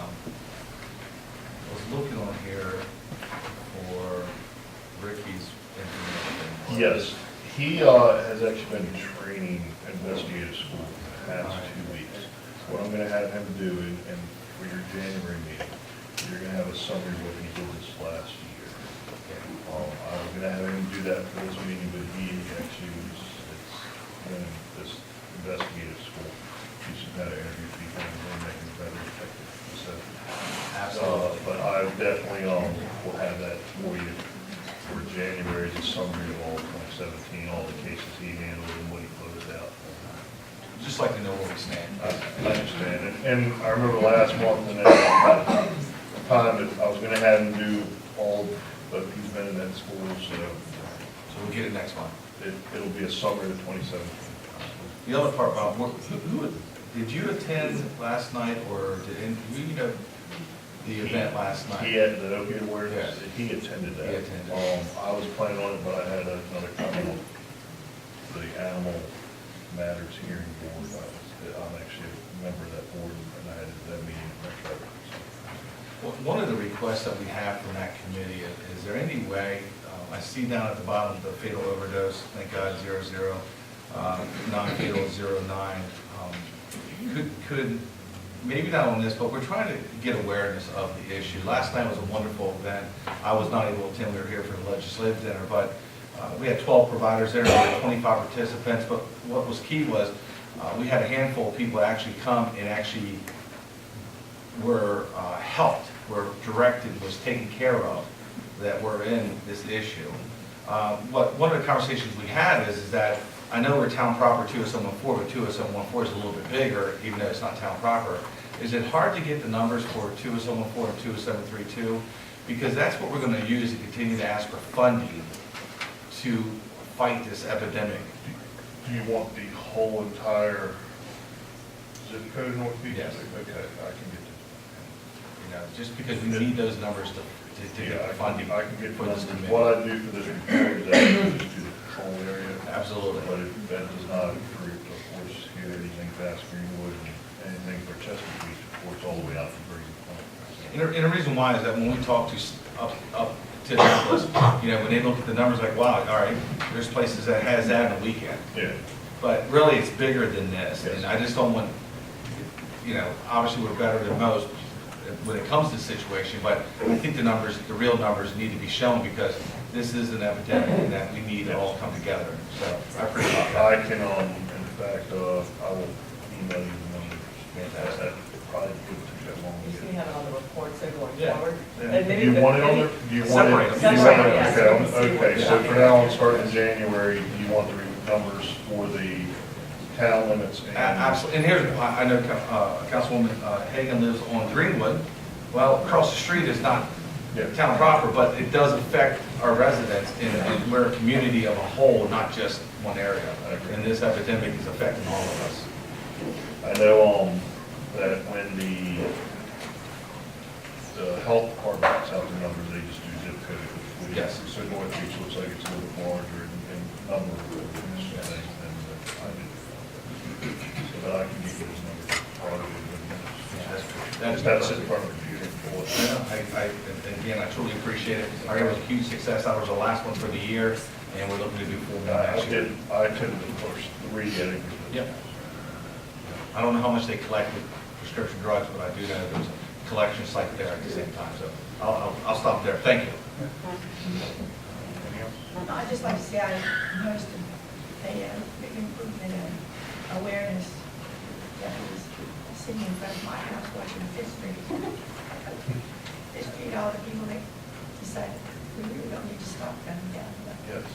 was looking on here for Ricky's information. Yes, he has actually been training investigative school the past 2 weeks. What I'm gonna have him do, and for your January meeting, you're gonna have a summary of what he did this last year. I was gonna have him do that for this meeting, but he actually was, in this investigative school, teaching how to interview people and really making it better effective. So, Absolutely. but I definitely, will have that for you for January, as a summary of all 2017, all the cases he handled and what he closed out. Just like to know where we stand. I understand, and I remember last month, and then time that I was gonna have him do all, but he's been in that school, so So we'll get it next month. it'll be a summer of 27th. The other part, Bob, did you attend last night, or you know the event last night? He had the opioid awareness, Yes. he attended that. He attended. I was planning on it, but I had another comment on the Animal Matters Hearing Board. I'm actually a member of that board, and I had that meeting in Frederick. Well, one of the requests that we have from that committee, is there any way, I see down at the bottom, the fatal overdose, thank God, 00, non-fatal 09. Could, maybe not on this, but we're trying to get awareness of the issue. Last night was a wonderful event. I was not able to attend, we were here for the legislative dinner, but we had 12 providers there, we had 25 participants, but what was key was, we had a handful of people actually come and actually were helped, were directed, was taken care of, that were in this issue. One of the conversations we had is that, I know we're town proper 20714, but 20714 is a little bit bigger, even though it's not town proper. Is it hard to get the numbers for 20714 and 20732? Because that's what we're going to use to continue to ask for funding to fight this epidemic. Do you want the whole entire zip code of North Beach? Yes. Okay, I can get You know, just because we need those numbers to it. get the funding I can get for this committee. what I do for this report is I just do the control area. Absolutely. But that does not include, of course, here, anything past Greenwood, and anything for Chesapeake Beach, of course, all the way out to Greenwood. And the reason why is that when we talk to up to Annapolis, you know, when they look at the numbers, like, wow, all right, there's places that has that on the weekend. Yeah. But really, it's bigger than this, Yes. and I just don't want, you know, obviously, we're better than most when it comes to the situation, but I think the numbers, the real numbers need to be shown, because this is an epidemic and that we need to all come together. So I appreciate that. I can, in fact, I will email you the numbers. Fantastic. That probably wouldn't take that long to You just get. need to have it on the report, so going Yeah. forward. Yeah. And Do maybe you the- want it on maybe- there? Do you want Separate it? them. do you Separate, want it? yes, Okay, so we can see okay, what- so for now, on starting in January, do you want the numbers for the town limits? And Absolutely, and here's, I know Councilwoman Hagan lives on Greenwood. Well, across the street is not Yeah. town proper, but it does affect our residents, and we're a community of a whole, not just one area. I agree. And this epidemic is affecting all of us. I know, that when the health department puts out the numbers, they just do zip code. Yes. So North Beach looks like it's a little bit larger in number of things than I did. So that I can get those numbers part of it. That's it, part of the computer. And again, I truly appreciate it. Our year was a huge success. That was the last one for the year, and we're looking to do 4 more next year. I attended the first 3 getting. Yep. I don't know how much they collected prescription drugs, but I do know there was a collection site there at the same time, so I'll stop there. Thank you. Anything else? I'd just like to say I noticed a big improvement in awareness that was sitting in front of my house watching Fifth Street. Fifth Street, all the people that decided we really don't need to stop running down. Yes.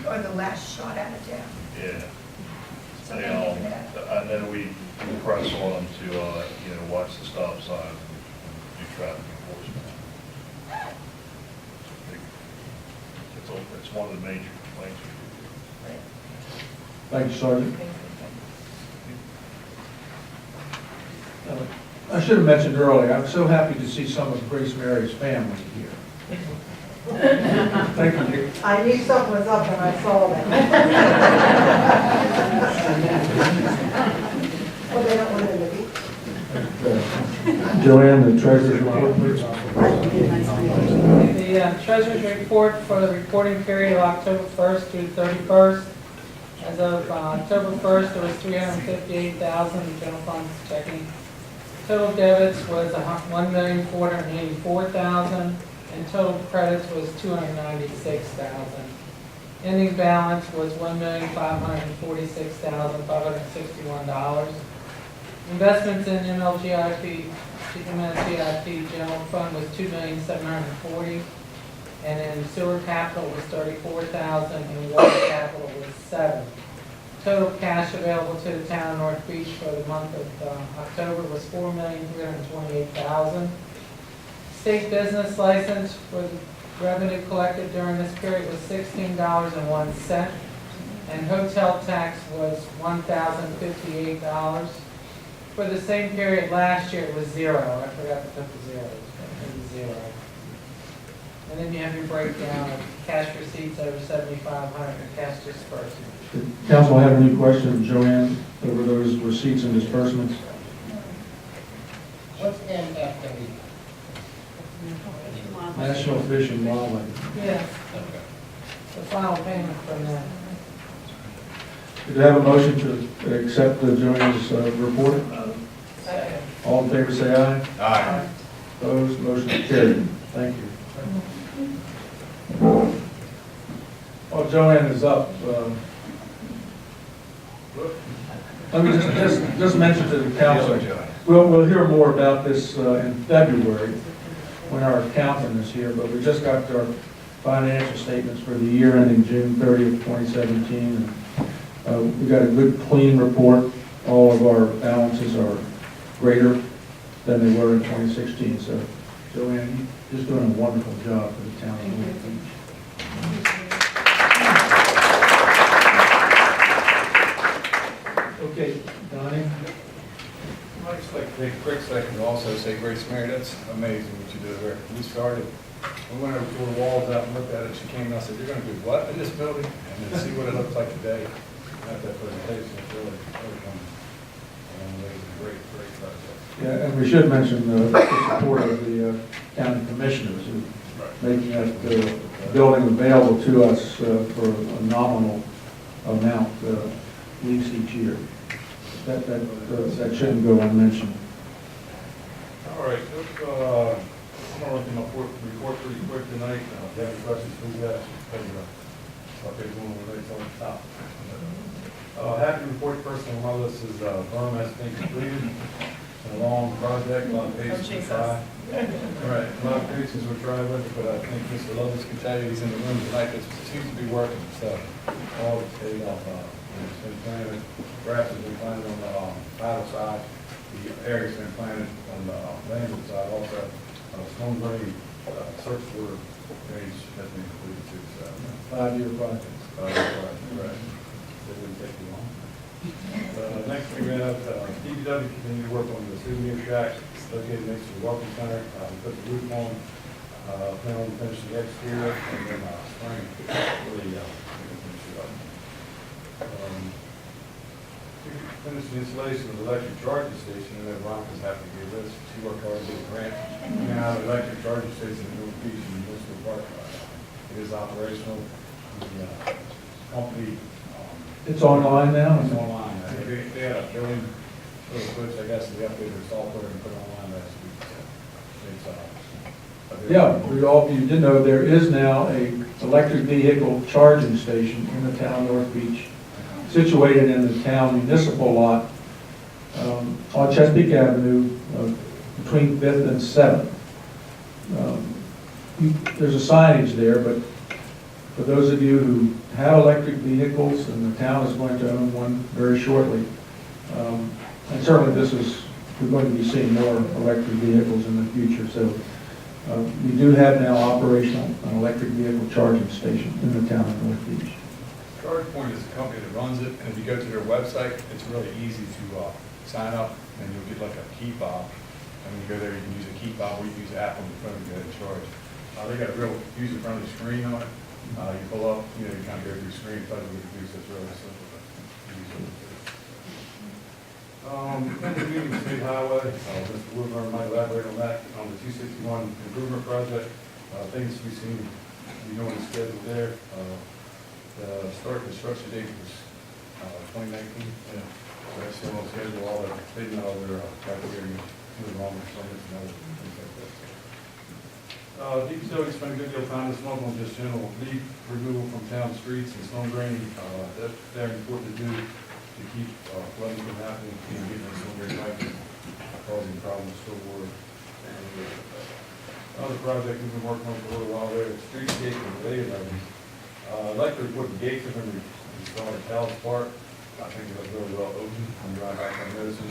Or the last shot out of town. Yeah. So They, thank you for that. I know we press on them to, watch the stop signs and do traffic enforcement. It's one of the major complaints we do. Thank you, Sergeant. I should have mentioned earlier, I'm so happy to see some of Grace Mary's family here. Thank you, Dick. I knew something was up when I saw that. Well, they don't live in the beach. Joanne, the treasurer's report, please. The treasurer's report for the reporting period of October 1st through 31st. As of October 1st, there was $358,000 in general funds checking. Total debits was $1,484,000, and total credits was $296,000. Ending balance was $1,546,561. Investments in MLGIP general fund was $2,740,000, and in sewer capital was $34,000, and water capital was $7,000. Total cash available to the town of North Beach for the month of October was $4,328,000. State business license for the revenue collected during this period was $16.01, and hotel tax was $1,058. For the same period last year, it was zero. I forgot to put the zeros, but it was zero. And then you have your breakdown of cash receipts over $7,500 and cash disbursements. Did council have any questions, Joanne, over those receipts and disbursements? What's NFW? National Fish and Wildlife. Yes. The final payment from them. Do you have a motion to accept Joanne's report? Second. All in favor, say aye. Aye. Opposed, motion carried. Thank you. Well, Joanne is up. Let me just mention to the council, we'll hear more about this in February when our accountant is here, but we just got our financial statements for the year ending June 30th, 2017. And we got a good, clean report. All of our balances are greater than they were in 2016. So, Joanne, you're just doing a wonderful job for the town of North Beach. Okay, Donnie? I'd just like to take a quick second to also say, Grace Mary, that's amazing what you did there. We started, we went over to the walls out and looked at it, she came and I said, you're gonna do what in this building? And then see what it looks like today. At that presentation, it's really come a long way. It's a great, great project. Yeah, and we should mention the support of the county commissioners who are making that building available to us for a nominal amount lease each year. That shouldn't go unmentioned. All right, I'm gonna run through my report pretty quick tonight. If you have any questions, please ask. I'll take one of the rates on the top. Happy to report first on my list is berm has been completed. It's a long project, a lot of patience to try. All right, a lot of patience we're trying with it, but I think Mr. Lovis can tell you he's in the room tonight. This seems to be working, so all is paid off. It's been planted, grass has been planted on the paddle side. The area's been planted on the landward side also. Storm drain, search for drainage has been completed too, so. 5-year project. Right. It wouldn't take too long. Next thing we have, DPW continue to work on the souvenir shack located next to the welcome center. We put the roof on, plan on finishing the exterior, and then spring, really, finish it up. Finish the installation of the electric charging station, and then Veronica's happy to give this. She worked hard to get a grant. Now, the electric charging station in North Beach in the municipal parking lot. It is operational. The company, It's online now? it's online. They had a billing switch, I guess, they updated their software and put it online last week. So it's, Yeah, you did know there is now a electric vehicle charging station in the town of North Beach, situated in the town municipal lot on Chesapeake Avenue between 5th and 7th. There's a signage there, but for those of you who have electric vehicles, and the town is going to own one very shortly, and certainly we're going to be seeing more electric vehicles in the future, so we do have now operational an electric vehicle charging station in the town of North Beach. ChargePoint is the company that runs it, and if you go to their website, it's really easy to sign up, and you'll get like a key fob. And when you go there, you can use a key fob, or you can use the app on your phone to go ahead and charge. They got a real user-friendly screen on it. You pull up, you kind of go through the screen, plug it with the so it's really simple to use. Interviewing State Highway, Mr. Woodburn might elaborate on that, on the 261 improvement project. Things we've seen, on the schedule there. The start construction date was 2019. Yeah. So that's still on schedule. All the they know they're criteria moving along with some and other things like that. DPW spent a good deal of time this month on just general leaf removal from town streets and storm draining. That's very important to do to keep flooding from happening and getting the storm drain right, causing problems with still water. Another project we've been working on for a little while there, streetscape and related items. I'd like to report the gates have been installed at Cal's Park. I think it was really well open. I'm driving back on noticing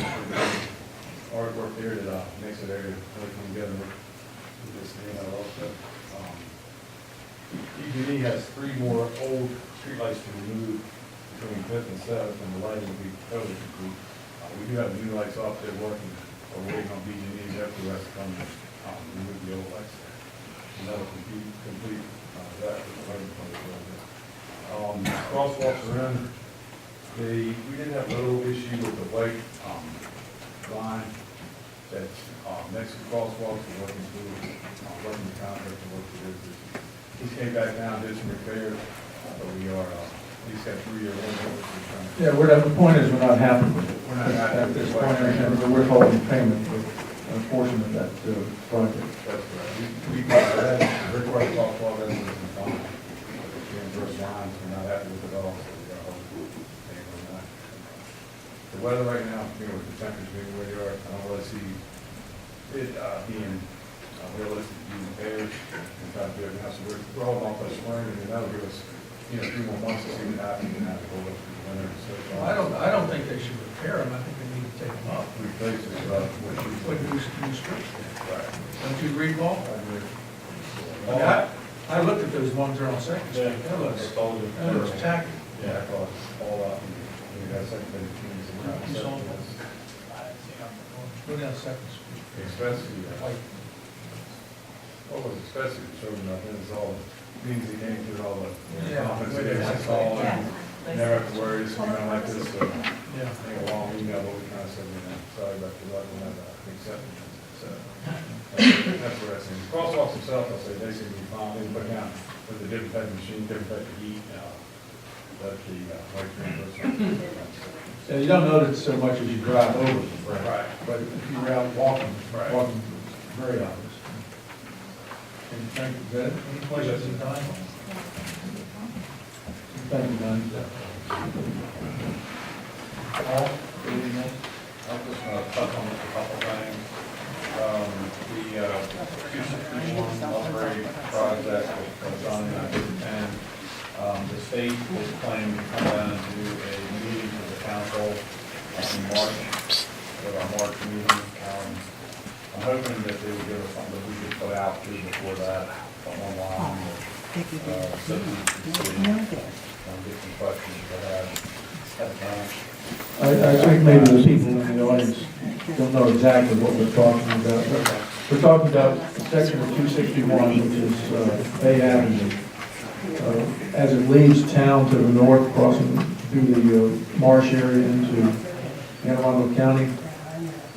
artwork there that makes that area really come together. this thing out also. PG&E has 3 more old streetlights to remove between Fifth and Seventh, and the lighting will be totally complete. We do have new lights off there working, we're waiting on PG&E, after the rest to come and remove the old lights there. And that'll complete that with the lighting plan as well. Crosswalks around, we did have a little issue with the white line that's next to crosswalks, we're working through, working the contract to work through this issue. He came back down, did some repairs, but we are, he's got 3-year window. Yeah, the point is, we're not happy with it. We're not happy At with this it. point, and we're holding payment for a portion of that project. That's right. We request crosswalk residents in town. Reimburse lines, we're not happy with it all, so we got to hold payment on that. The weather right now, with the temperatures being where they are, I don't really see it being realistic to do repairs and try to do it now. So we're holding off by spring, and that'll give us, 3 more months to see what happens and have to go up through the winter. So, I don't think they should repair them, I think they need to take them up. replace it, Put new strips in. Right. Don't you agree, Paul? I agree. I mean, I looked at those ones there on Second Street, that looks tacky. Yeah, I thought all up, and we got second page teams around. You saw those? Go down Second Street. Especially, what was expensive, showing nothing, it's all, means he came through all the, Yeah. conference, it's all, and never have to worry, it's kind of like this, Yeah. I think a long email, but we kind of said, sorry about the luck, we'll have acceptance, so. That's what I see. Crosswalks themselves, I'll say, they seem to be fine, they put down with the different type of machine, different type of heat, that the white green. Yeah, you don't notice so much as you drive over them. Right. But if you're out walking, Right. walking, very obvious. And thank you, Ed. Any questions in time? Thank you, Don. Paul, anything else? I'm just going to touch on just a couple things. The 261 upgrade project that Johnny and I did attend, the state is planning to come down and do a meeting with the council in March, with our March meeting. I'm hoping that they would give us something that we could put out too before that, something online. Get some questions that I think maybe the people in the audience don't know exactly what we're talking about. We're talking about section of 261, which is Bay Avenue. As it leaves town to the north, crossing through the marsh area into Anne Arundel County,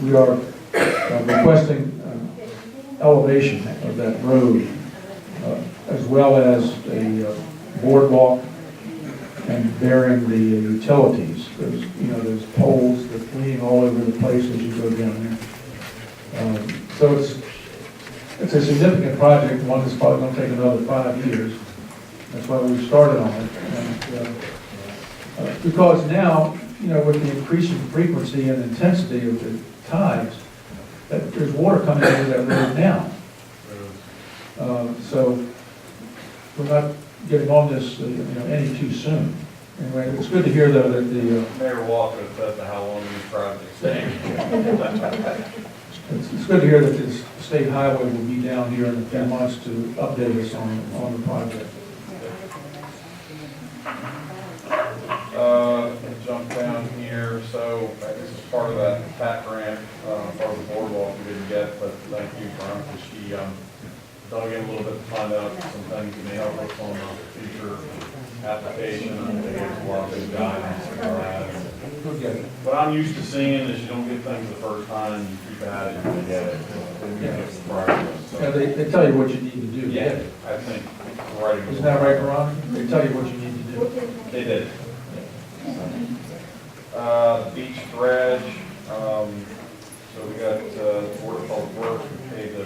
we are requesting elevation of that road, as well as a boardwalk and bearing the utilities. There's poles that lean all over the place as you go down there. So it's a significant project, one that's probably going to take another 5 years. That's why we started on it. And, because now, with the increasing frequency and intensity of the tides, that there's water coming into that road now. So we're not getting on this, any too soon. Anyway, it's good to hear though that the Mayor Walker said how long these projects take. it's good to hear that this state highway will be down here in a few months to update us on the project. Jump down here, so this is part of that TAP grant, part of the boardwalk we didn't get, but thank you, Veronica. She dug in a little bit to find out some things that may help us on the future application, and they gave us a lot of good guidance and all that. What I'm used to seeing is you don't get things the first time, you keep at it, you get it, and you get the progress. So, Yeah, they tell you what you need to do. yeah, I think writing. Isn't that right, Veronica? They tell you what you need to do. They did. Beach dredge, so we got, Board of Public Works, we paid the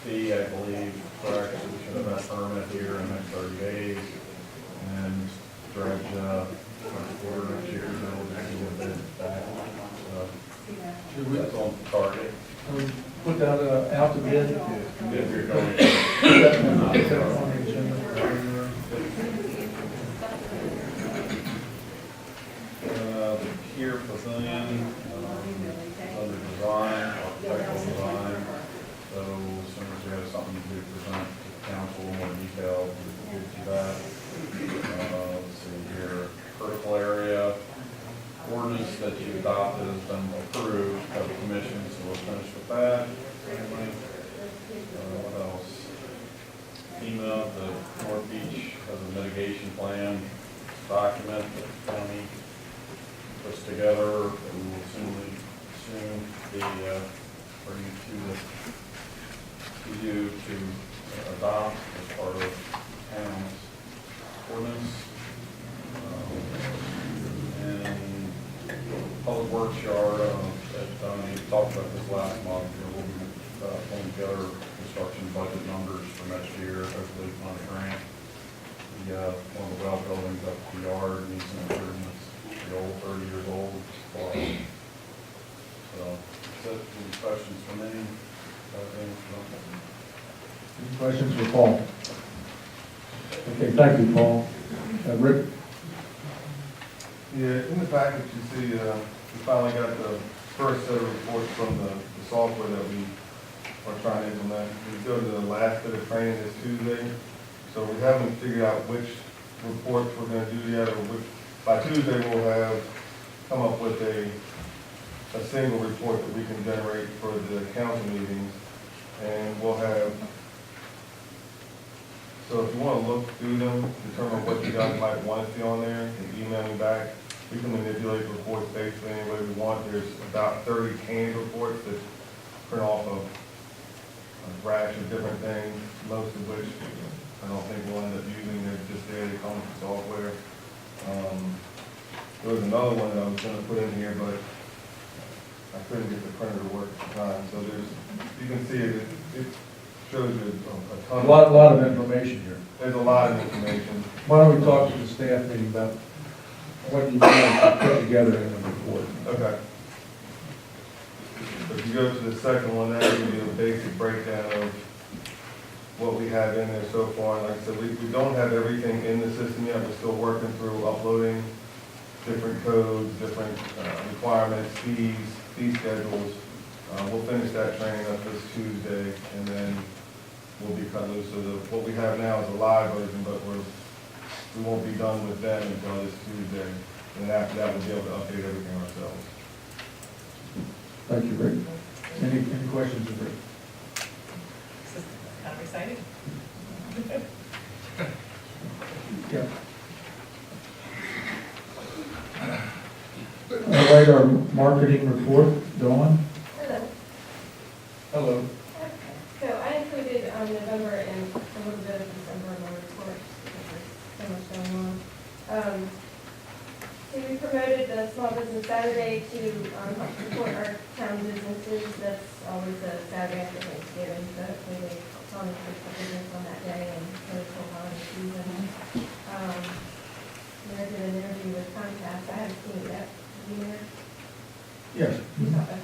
fee, I believe, correct, so we should have that permit here in the next 30 days. And dredge, first quarter next year, so we'll actually get that back. So that's on target. Can we put that out to bid? If you're going. Put that on the agenda. The Pier Pavilion, under design, architectural design, so as soon as we have them approved by the commission, so we'll finish with that. What else? FEMA, the North Beach has a mitigation plan document that the county puts together, that we will soon be bringing to you to adopt as part of town's ordinance. And Public Works Yard, we talked about this last month, we'll be pulling together construction budget numbers for next year, hopefully on a grant. One of the well buildings up at the yard needs some improvements, the old, 30 years old. So, that's it. Any questions from any? Any questions for Paul? Okay, thank you, Paul. Rick? Yeah, in the package you see, we finally got the first set of reports from the software that we are trying to implement. We go to the last bit of training this Tuesday, so we haven't figured out which reports we're gonna do yet, or which, by Tuesday we'll have come up with a single report that we can generate for the council meetings, and we'll have, so if you wanna look through them, determine what you guys might want to see on there, and email me back. We can manipulate the reports basically any way we want. There's about 30 canned reports that print off of a rash of different things, most of which I don't think we'll end up using. They're just there, they come with software. There was another one that I was gonna put in here, but I couldn't get the printer to work at the time. So there's, you can see it shows you a ton. A lot of information here. There's a lot of information. Why don't we talk to the staff meeting about what you want to put together in the report? Okay. If you go to the second one, that will be a basic breakdown of what we have in there so far. Like I said, we don't have everything in the system yet. We're still working through uploading different codes, different requirements, fee schedules. We'll finish that training up this Tuesday, and then we'll be cut loose. So what we have now is a live version, but we won't be done with that until this Tuesday. And after that, we'll be able to update everything ourselves. Thank you, Rick. Any questions of Rick? This is kind of exciting. Yeah. All right, our marketing report, Dawn? Hello. Hello. Okay. So I included November and a little bit of December in my report because there's so much going on. So we promoted the Small Business Saturday to help support our town businesses. That's always a Saturday after Thanksgiving, so hopefully they saw the business on that day and for the whole holiday season. I did an interview with Comcast. I haven't seen it yet. Have you heard? Yes. Okay.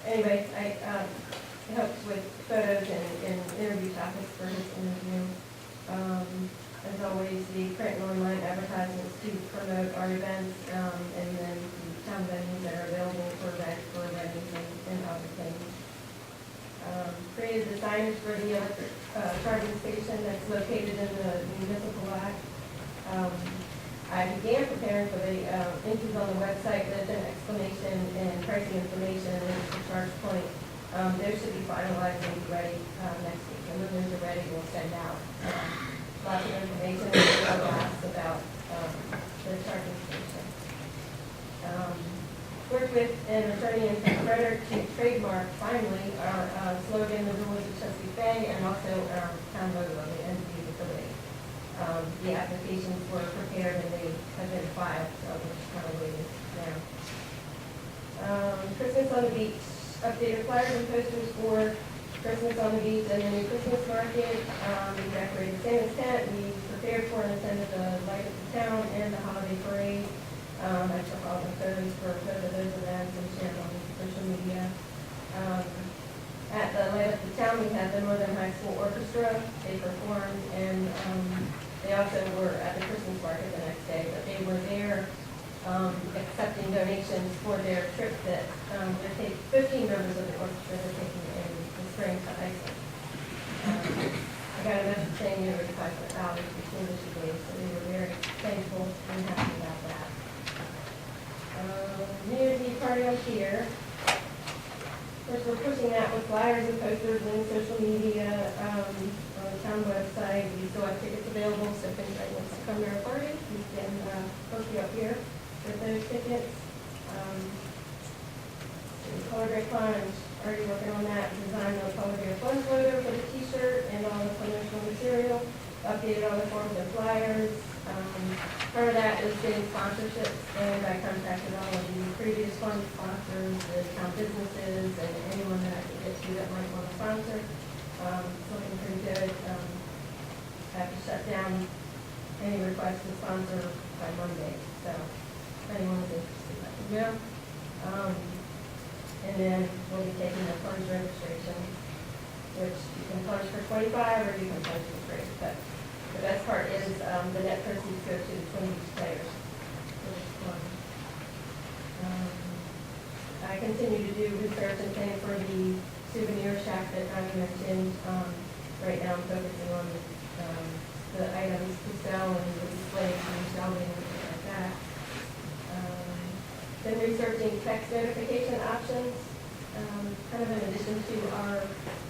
Anyways, I helped with photos and interview topics for his interview. As always, the print and online advertisements to promote our events, and then the town venues that are available for weddings and other things. Created the signage for the electric charging station that's located in the municipal lot. I began preparing for the entries on the website. There's an explanation and pricing information and the charge point. Those should be finalized and be ready next week. And when those are ready, we'll send out lots of information and asked about the charging station. Worked with an attorney in St. Frederick to trademark finally our slogan, "The Rules of Chesapeake Bay," and also our town logo on the end of the utility. The applications were prepared and they have been filed, so we're just kind of waiting now. Christmas on the Beach, updated flyers and posters for Christmas on the Beach and the new Christmas market. We decorated Santa's tent. We prepared for and attended the Light of the Town and the holiday parade. I took all the photos for both of those events and shared on social media. At the Light Up the Town, we had the Northern High School Orchestra. They performed, and they also were at the Christmas market the next day, but they were there accepting donations for their trip that they're taking, 15 members of the orchestra are taking in the spring to Iceland. I got a message saying they were $500 between the 2 days, so they were very thankful and happy about that. New Year's Eve party party on here. Of course, we're pushing that with flyers and posters and social media, on the town website. We still have tickets available, so if anybody wants to come to our party, we can, post you up here with those tickets. Color Grade Fun, I'm already working on that, designed the Color Grade Fun logo for the t-shirt and all the promotional material, updated all the forms and flyers. Part of that is getting sponsorships, and I contacted all of the previous fund sponsors, the town businesses, and anyone that I can get to that might want to sponsor. Looking pretty good. I have to shut down any requests to sponsor by Monday, so if anyone is interested, let me know. And then we'll be taking the plunge registration, which you can plunge for 25 or you can plunge for free. But the best part is the net proceeds go to the Twin Beach players. Which is fun. I continue to do research and planning for the souvenir shack that I mentioned. Right now I'm focusing on the items to sell and the displays and shelving and things like that. Been researching text notification options, kind of in addition to our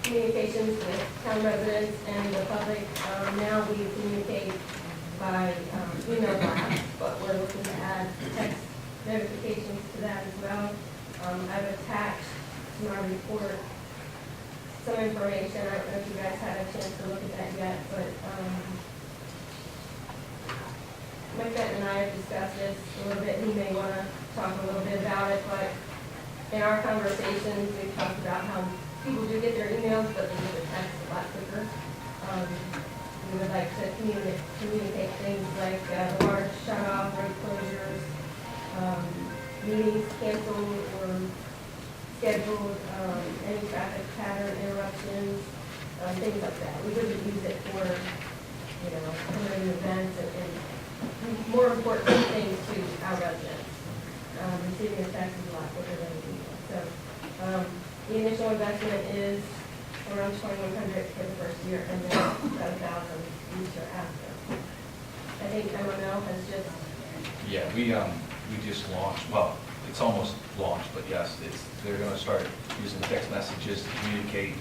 communications with town residents and the public. Now we communicate by email blast, but we're looking to add text notifications to that as well. I've attached to my report some information. I don't know if you guys had a chance to look at that yet, but Mike Benton and I have discussed this a little bit. He may want to talk a little bit about it, but in our conversations, we've talked about how people do get their emails, but they get their texts a lot quicker. We would like to communicate things like large shut-off, road closures, meetings canceled or scheduled, any traffic pattern interruptions, things like that. We wouldn't use it for, promoting events and more important things to our residents. Receiving a text is a lot quicker than an email. So the initial investment is around $2,100 for the first year, and then about $1,000 each year after. I think MML has just. Yeah, we just launched, well, it's almost launched, but yes, they're going to start using text messages to communicate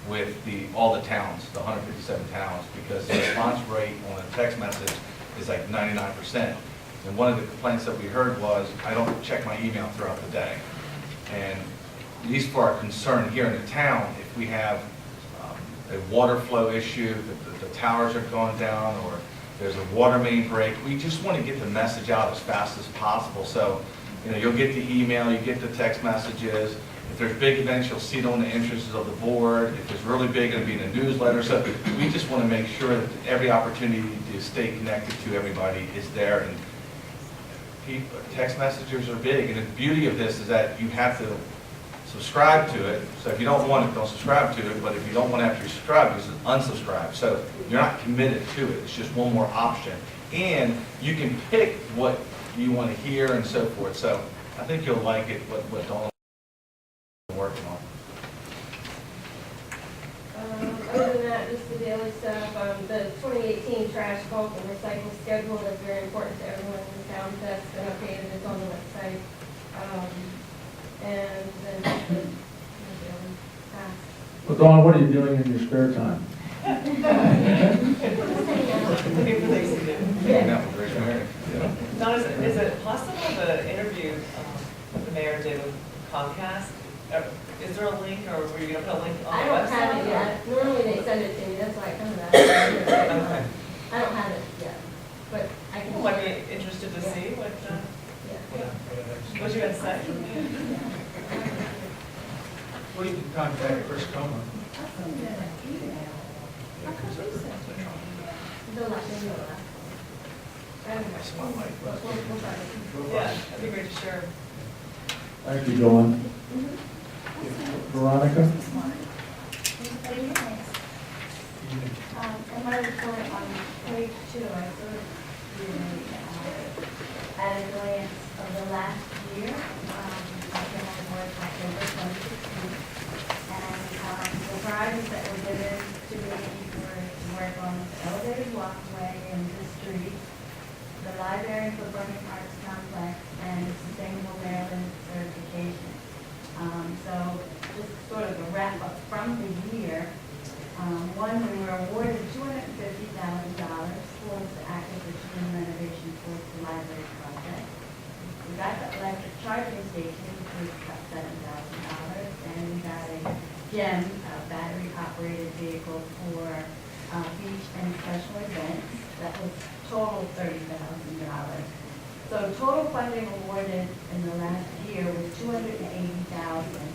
with all the towns, the 157 towns, because the response rate on a text message is like 99%. And one of the complaints that we heard was, I don't check my email throughout the day. And at least for our concern here in the town, if we have a water flow issue, the towers are going down, or there's a water main break, we just want to get the message out as fast as possible. So, you'll get the email, you get the text messages. If there's big events, you'll see it on the entrances of the board. If it's really big, it'll be in the newsletter. So we just want to make sure that every opportunity to stay connected to everybody is there. And text messages are big, and the beauty of this is that you have to subscribe to it. So if you don't want it, don't subscribe to it, but if you don't want to have to subscribe, just unsubscribe. So you're not committed to it. It's just one more option. And you can pick what you want to hear and so forth. So I think you'll like it, what Dawn is working on. Other than that, just the daily stuff. The 2018 trash bulk and recycle schedule is very important to everyone in the town. That's been updated. It's on the website. And then the daily tasks. Well, Dawn, what are you doing in your spare time? Don, is it possible the interview the mayor did with Comcast? Is there a link, or were you going to put a link on the website? I don't have it yet. Normally they send it to me. That's why I come to that. Okay. I don't have it yet, but I can. Well, I'd be interested to see what you guys say. Well, you can contact Chris Comer. Yeah, that'd be great to share. Thank you, Dawn. Veronica? In my report on page 2, I sort of at a glance of the last year. I came on board October 2016, and the prizes that were given to me were to work on the elevated walkway in the street, the library for Burning Arts Complex, and the Sustainable Maryland certification. So just sort of a wrap up from the year. One, we were awarded $250,000 towards the acquisition and renovation towards the library project. We got the electric charging station, which was about $7,000, and we got a GEM, a battery-operated vehicle for beach and special events. That was total $30,000. So total funding awarded in the last year was $280,000.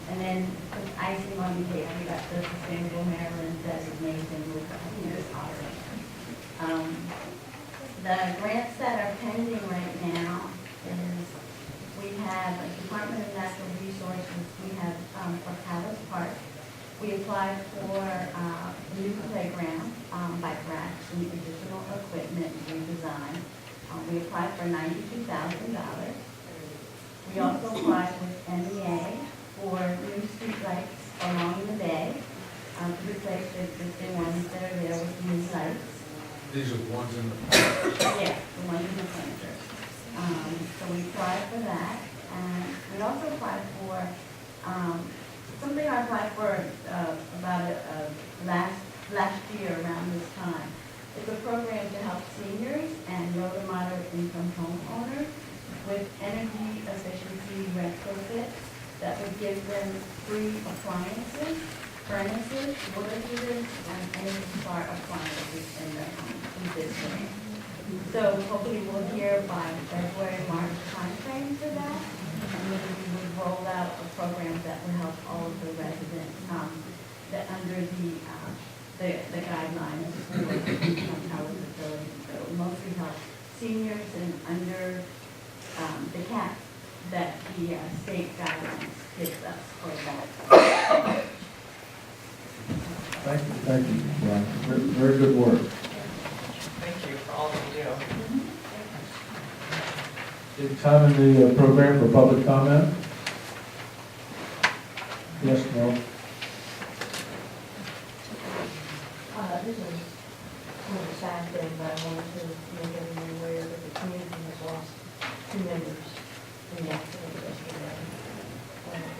And then with icing on the cake, we got the Sustainable Maryland designation with this offering. The grants that are pending right now is we have a Department of Natural Resources. We have for Palace Park. We applied for a new playground, bike racks, and additional equipment redesign. We applied for $92,000. We also applied with MEA for new streetlights along the bay, to replace the existing ones that are there with new lights. These are the ones in the. Yeah, the ones in the center. So we applied for that, and we also applied for, something I applied for, last year around this time. It's a program to help seniors and low to moderate income homeowners with energy efficiency retrofits that would give them free appliances, furnaces, water heaters, and any smart appliances in their home through this grant. So hopefully we'll hear by February, March timeframe for that. And then we would roll out a program that will help all of the residents that under the guidelines for eligibility. So mostly help seniors and under the cap that the state guidelines gives us for that. Thank you, Brian. Very good work. Thank you for all that you do. It's time in the program for public comment. Yes, Mel? This is kind of a sad thing, but I wanted to make everyone aware that the community has lost 2 members in the accident yesterday.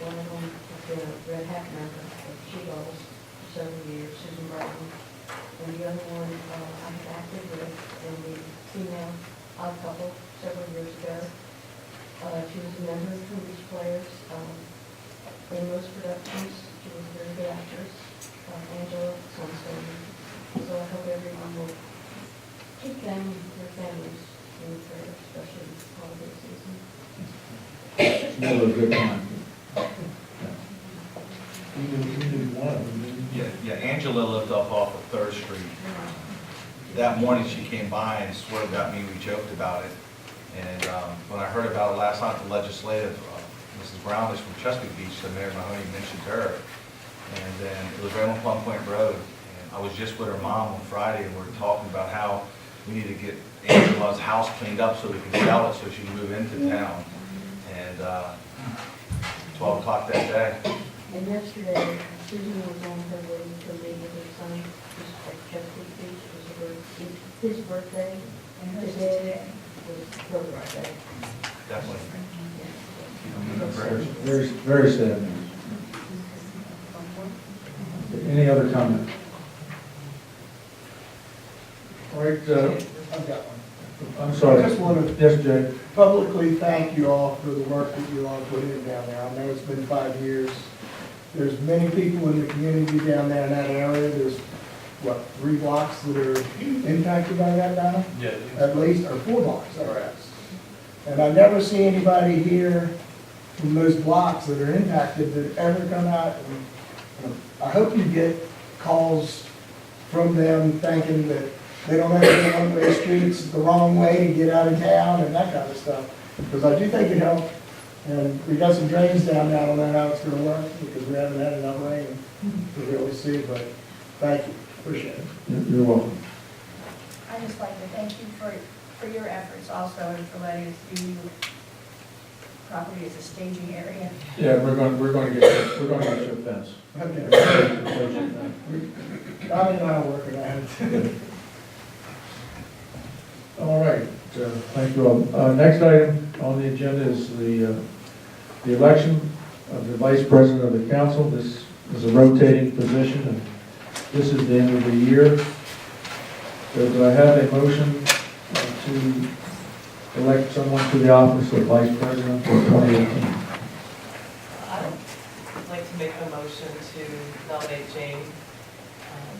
One of them has been a Red Hat member of She-Goals for several years, Susan Brown. And the other one I had acted with in the female odd couple several years ago. She was a member of the Beach Players. In most productions, she was a very good actress. Angela Sunstone. So I hope everyone will keep them and their families in prayer, especially this holiday season. Never a good time. You did one of them, didn't you? Yeah, Angela lived up off of 3rd Street. That morning she came by and swear about me, we joked about it. And when I heard about it last night, the legislative, Mrs. Brown is from Chesapeake Beach, so Mayor Mahoney mentioned her. And then it was right on Plum Point Road. And I was just with her mom on Friday, and we were talking about how we need to get Angela's house cleaned up so we can sell it so she can move into town. And 12 o'clock that day. And yesterday, Susan was on her way to leave with her son, just at Chesapeake Beach. It was his birthday, and today was her birthday. Definitely. Very, very sad news. Any other comment? All right, I've got one. I'm sorry. I just want to Yes, Jay? publicly thank you all for the work that you all put in down there. I know it's been 5 years. There's many people in the community down there in that area. There's, 3 blocks that are impacted by that now? Yeah. At least, or 4 blocks, I guess. And I never see anybody here from those blocks that are impacted that ever come out. And I hope you get calls from them thinking that they don't have to go on their streets the wrong way to get out of town and that kind of stuff. Because I do think it helped. And we got some drains down there. I don't know how it's going to work because we haven't had enough rain to really see. But thank you. Appreciate it. You're welcome. I'd just like to thank you for your efforts also and for letting us use property as a staging area. Yeah, we're going to get you a fence. Okay. Donnie and I are working on it. All right, thank you all. Next item on the agenda is the election of the vice president of the council. This is a rotating position, and this is the end of the year. So do I have a motion to elect someone to the office of vice president for 2018? I'd like to make a motion to nominate Jane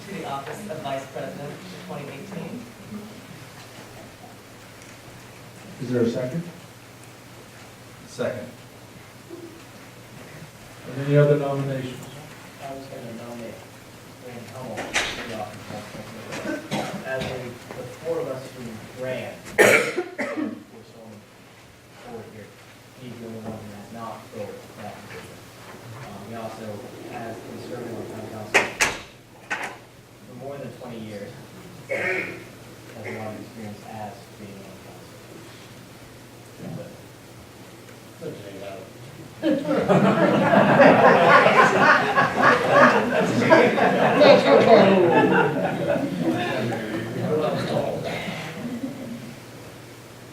to the office of vice president for 2018. Is there a second? Second. And any other nominations? I was going to nominate Grant Hummel to the office of vice president. As the four of us who ran, we're showing forward here, he's the only one who has not filled that position. He also has been serving on town council for more than 20 years. Has a lot of experience as being on council. But today,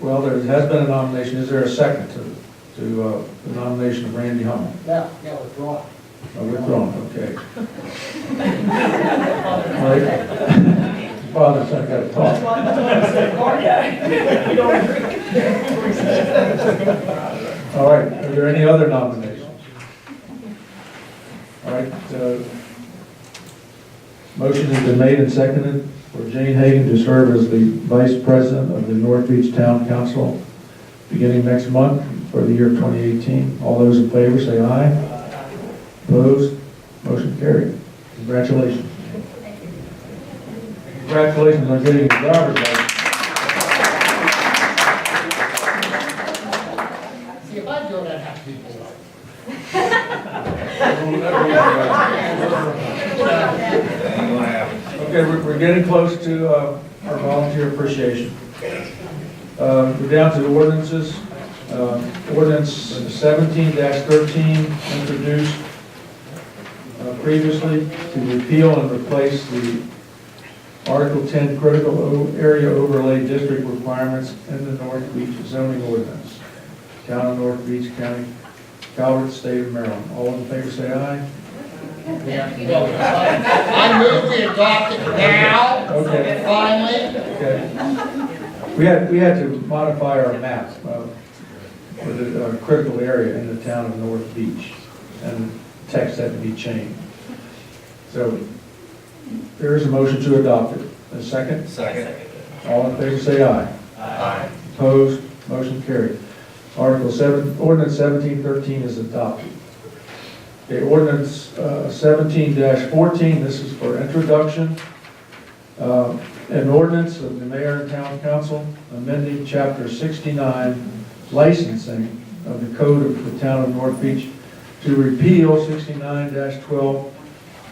Well, there has been a nomination. Is there a second to the nomination of Randy Hummel? yeah, withdraw. Oh, withdrawn, okay. All right. Father, so I got to talk. All right, are there any other nominations? All right, motion has been made and seconded for Jane Hagan to serve as the vice president of the North Beach Town Council beginning next month for the year 2018. All those in favor say aye. Opposed? Motion carried. Congratulations. Congratulations on getting your driver's license. See, if I do that, have to be Okay, we're getting close to our volunteer appreciation. We're down to the ordinances. Ordinance 17-13 introduced previously to repeal and replace the Article 10 critical area overlay district requirements in the North Beach zoning ordinance. Town of North Beach, County, Calvert, State of Maryland. All in favor say aye. I move we adopt it now. Okay. Finally. Okay. We had to modify our map for the critical area in the town of North Beach, and text had to be changed. So there is a motion to adopt it. A second? Second. All in favor say aye. Aye. Opposed? Motion carried. Article 7, Ordinance 1713 is adopted. Okay, Ordinance 17-14, this is for introduction. An ordinance of the Mayor and Town Council amending Chapter 69, licensing of the Code of the Town of North Beach to repeal 69-12,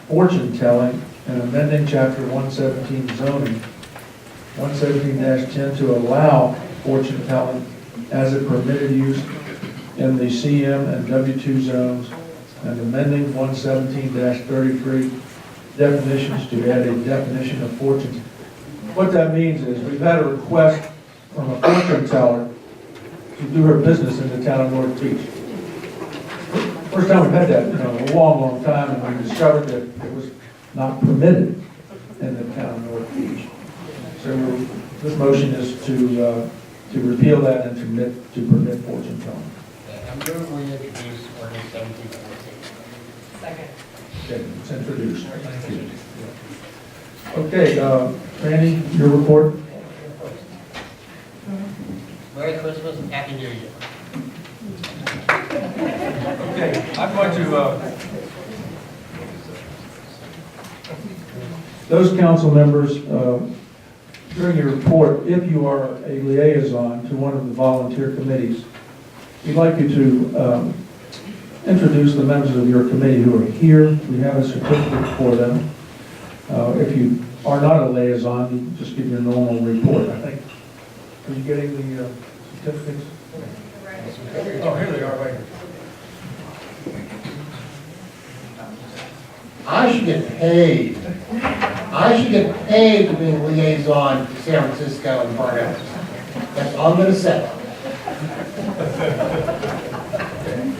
fortune telling, and amending Chapter 117, zoning, 117-10 to allow fortune telling as a permitted use in the CM and W2 zones, and amending 117-33 definitions to add a definition of fortune. What that means is we've had a request from a fortune teller to do her business in the town of North Beach. First time we've had that, a long, long time, and we discovered that it was not permitted in the town of North Beach. So this motion is to repeal that and to permit fortune telling. I'm moving we introduce ordinance 1714. Second. Okay, it's introduced. Thank you. Okay, Randy, your report? Merry Christmas and Happy New Year. Okay, I'm going to, those council members, during your report, if you are a liaison to one of the volunteer committees, we'd like you to introduce the members of your committee who are here. We have a certificate for them. If you are not a liaison, you just give your normal report, I think. Are you getting the certificates? Oh, here they are, right here. I should get paid. I should get paid to be a liaison to San Francisco and Barnett. That's all I'm going to say.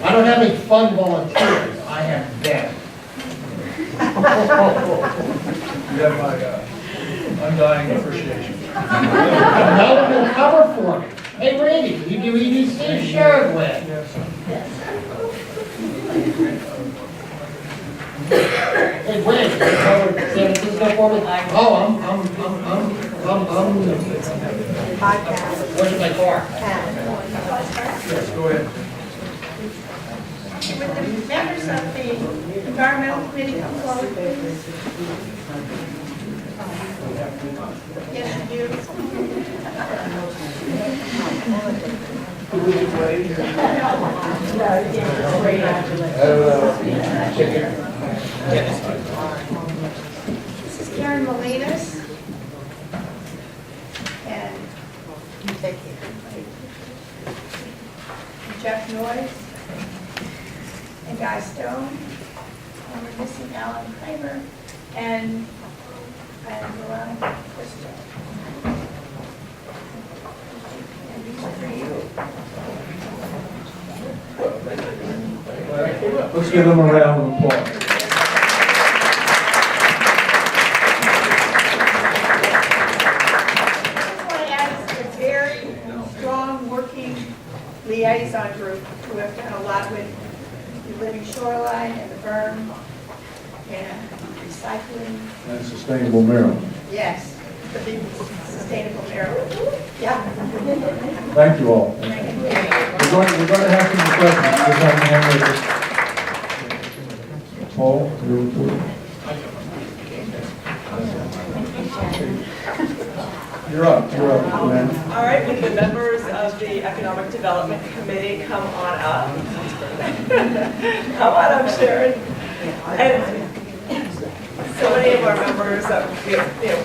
I don't have any fun volunteers, I have them. You have my undying appreciation. Now they're gonna cover for me. Hey, Randy, can you do EDC? Share it with. Hey, Randy, can you cover San Francisco for me? Oh, Podcast. where's my car? Yes, go ahead. Would the members of the environmental committee come forward, please? Yes, you do. This is Karen Molinas. And you take it. Jeff Noyes. And Guy Stone. And we're missing Alan Kramer. And Veronica Christo. And these are for you. Let's give them a round of applause. I just want to add a very strong working liaison group who have done a lot with the living shoreline and the berm and recycling. And Sustainable Maryland. Yes, the big sustainable Maryland. Yeah. Thank you all. Thank you. We're going to have some questions. Just have to hand over. Paul, your report. You're up, man. All right, would the members of the Economic Development Committee come on up? Come on up, Sharon. And so many of our members,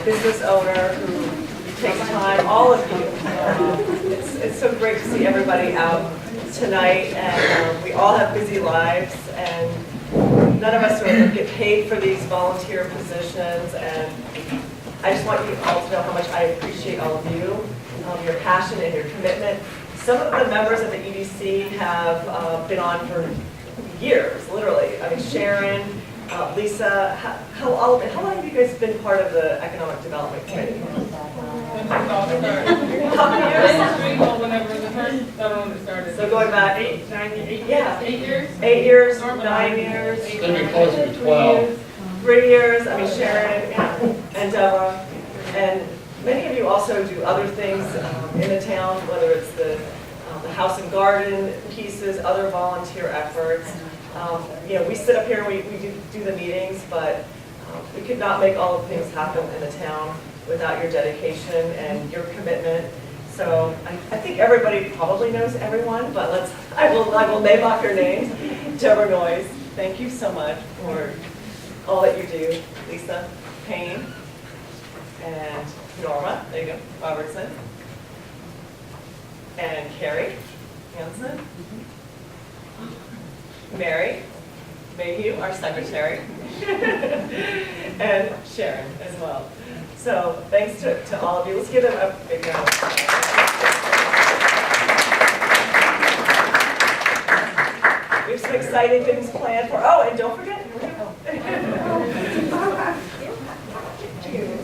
business owner who takes time, all of you. It's so great to see everybody out tonight, and we all have busy lives, and none of us get paid for these volunteer positions, and I just want you all to know how much I appreciate all of you, your passion and your commitment. Some of the members of the EDC have been on for years, literally. I mean, Sharon, Lisa, how long have you guys been part of the Economic Development Committee? How many years? Whenever the first one started. So going back 8 years? Yeah. 8 years? 8 years, 9 years. It's gonna be closer to 12. 3 years, I mean Sharon and Deborah, and many of you also do other things in the town, whether it's the house and garden pieces, other volunteer efforts. We sit up here and we do the meetings, but we could not make all of the things happen in the town without your dedication and your commitment. So I think everybody probably knows everyone, but I will name off your names. Deborah Noyes, thank you so much for all that you do. Lisa Payne and Norma, there you go, Robertson. And Carrie Hansen. Mary Mayhew, our secretary. And Sharon as well. So thanks to all of you. Let's give them a big round of applause. We have some exciting things planned for, and don't forget,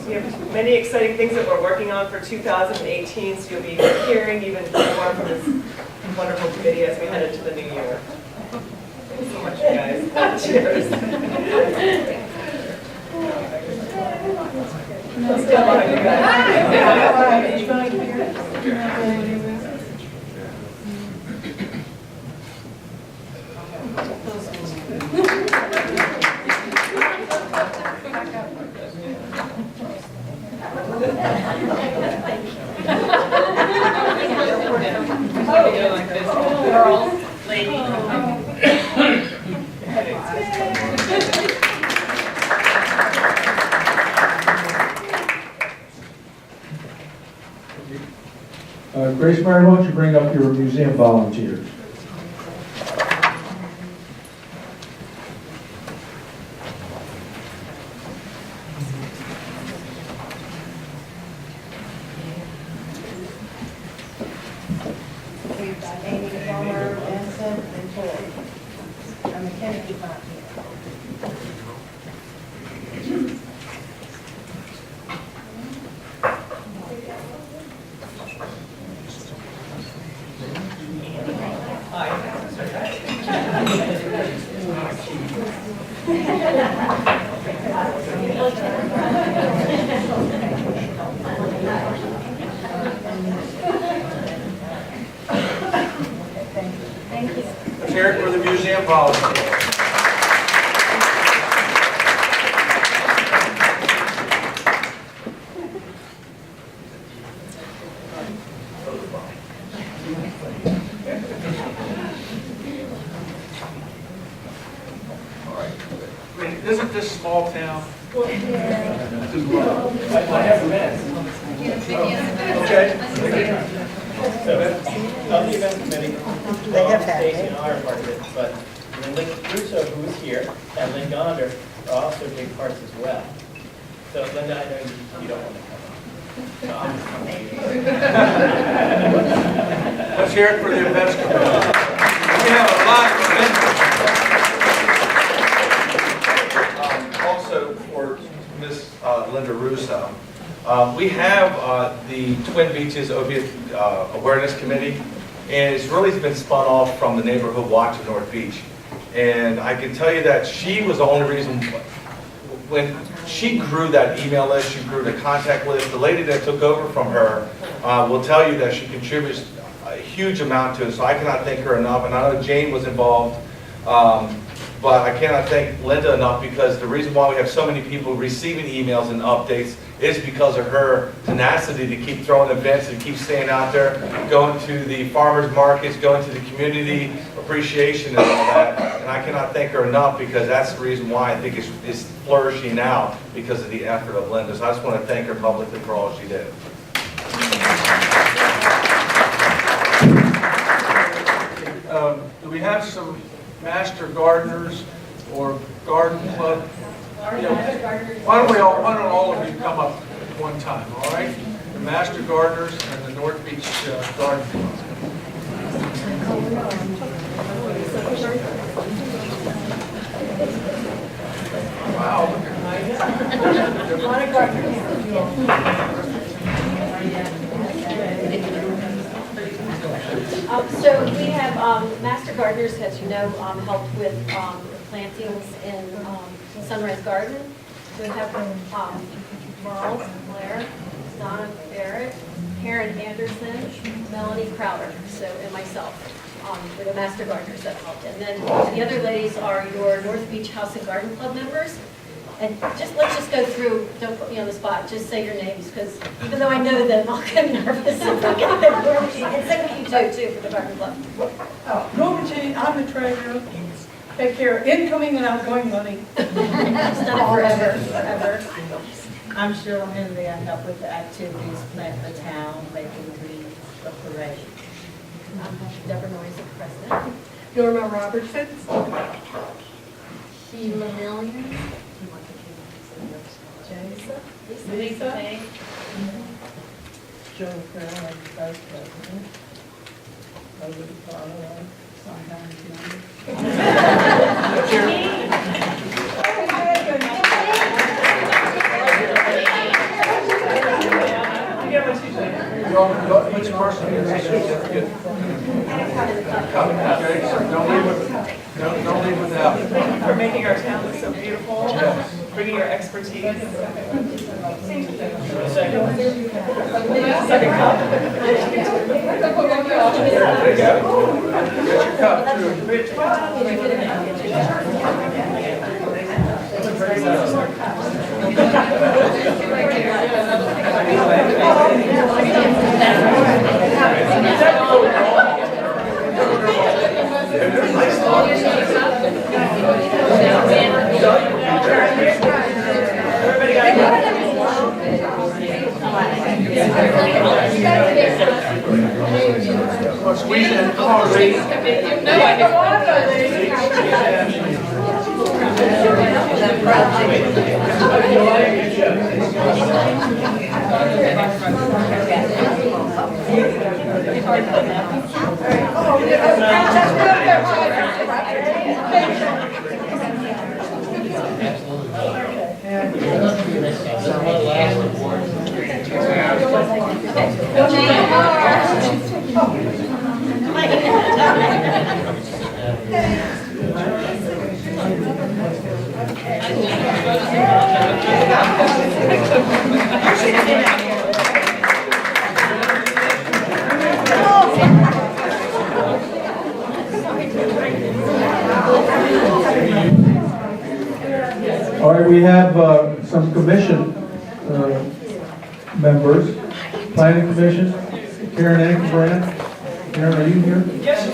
we have many exciting things that we're working on for 2018, so you'll be hearing even more from this wonderful committee as we head into the new year. Thanks so much, you guys. Cheers. Let's go behind you guys. Girls, ladies. Grace Mary, why don't you bring up your museum volunteers? We've got Amy Palmer, Vincent, and Tori. Let's hear it for the museum policy. All right. I mean, isn't this small town? I have minutes. Okay. So, of the event committee, Rob, Stacy, and I are part of it, but Lynn Russo, who is here, and Lynn Gonder are also big parts as well. So Linda, I know you don't want to come on. So I'm just coming to you. Let's hear it for the events committee. We have a lot of events. Also for Ms. Linda Russo, we have the Twin Beaches Opiate Awareness Committee, and it's really been spun off from the Neighborhood Watch of North Beach. And I can tell you that she was the only reason, when she grew that email list, she grew the contact list, the lady that took over from her will tell you that she contributes a huge amount to it, so I cannot thank her enough. And I know Jane was involved, but I cannot thank Linda enough, because the reason why we have so many people receiving emails and updates is because of her tenacity to keep throwing events and keep staying out there, going to the farmers markets, going to the community appreciation and all that. And I cannot thank her enough, because that's the reason why I think it's flourishing now, because of the effort of Linda. So I just want to thank her publicly for all she did. Do we have some master gardeners or garden club? Why don't all of you come up at one time, all right? The master gardeners and the North Beach Garden Club. Wow, look at So we have Master Gardeners, as you know, helped with plantings in Sunrise Garden. We have Merle Blair, Donna Barrett, Karen Anderson, Melanie Crowder, so, and myself. Were the Master Gardeners that helped. And then the other ladies are your North Beach House and Garden Club members. And let's just go through, don't put me on the spot, just say your names, because even though I know them, I'll get nervous. And same with you too, for the garden club. Norma Jean, I'm the treasurer. Take care of incoming and outgoing money. I've done it forever. I'm Cheryl Henry. I help with the activities, plant the town, making the parade. Deborah Noyes, the president. Norma Robertson. Sheila Million. Lisa. Joe Farrell, vice president. Over the follow, sometimes Each person gets a certificate. Okay, so don't leave without it. For making our town look so beautiful, bringing your expertise. Second cup. There you go. Get your cup too. Squeeze in. Come on, ladies. No, I All right, we have some commission members. Planning Commission, Karen Ankerbrand. Karen, are you here? Yes,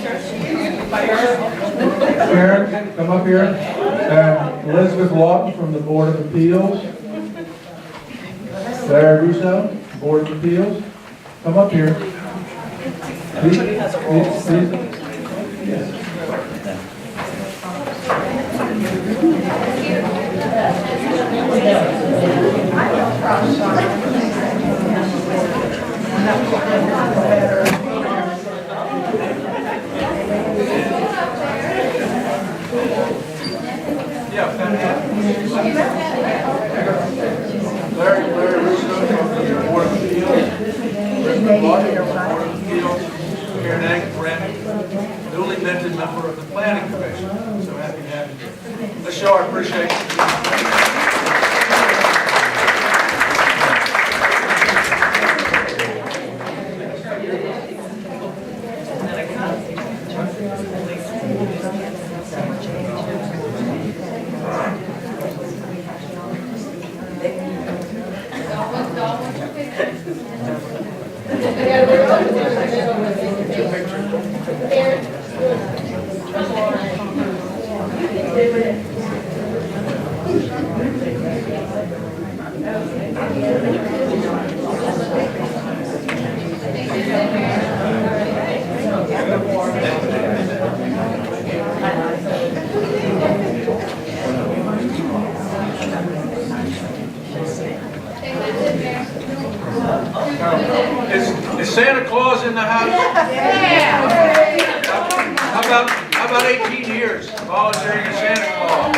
Karen, come up here. And Elizabeth Lawton from the Board of Appeals. Larry Russo, Board of Appeals. Come up here. Everybody has a role. Yes. Larry Russo from the Board of Appeals. Elizabeth Lawton from the Board of Appeals. Karen Ankerbrand, newly minted member of the Planning Commission. So happy to have you here. Let's show our appreciation. Is Santa Claus in the house? Yeah. How about 18 years volunteering as Santa Claus?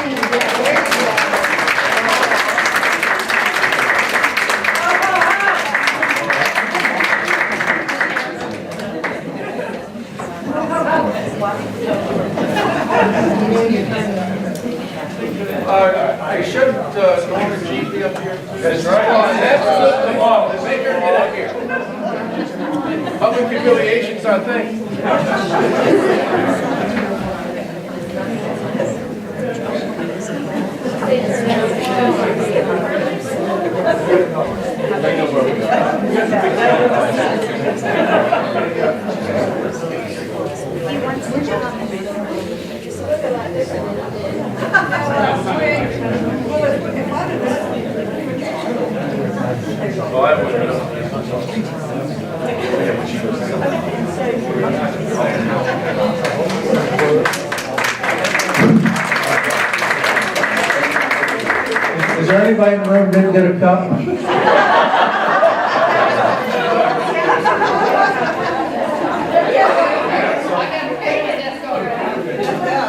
I shouldn't Norman G be up here? That's right. Absolutely. Make her get up here. Public humiliation's our thing. Is there anybody in the room who didn't get a cup?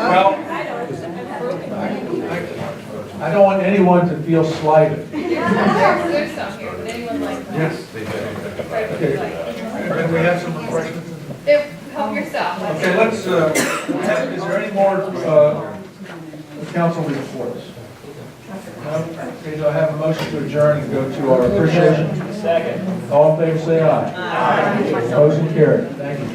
Well, I don't want anyone to feel slighted. Yes. Okay. Can we have some refreshments? Help yourself. Okay, let's, is there any more council reports? No? Okay, do I have a motion to adjourn and go to our appreciation? Second. All in favor, say aye. Aye. Motion carried. Thank you.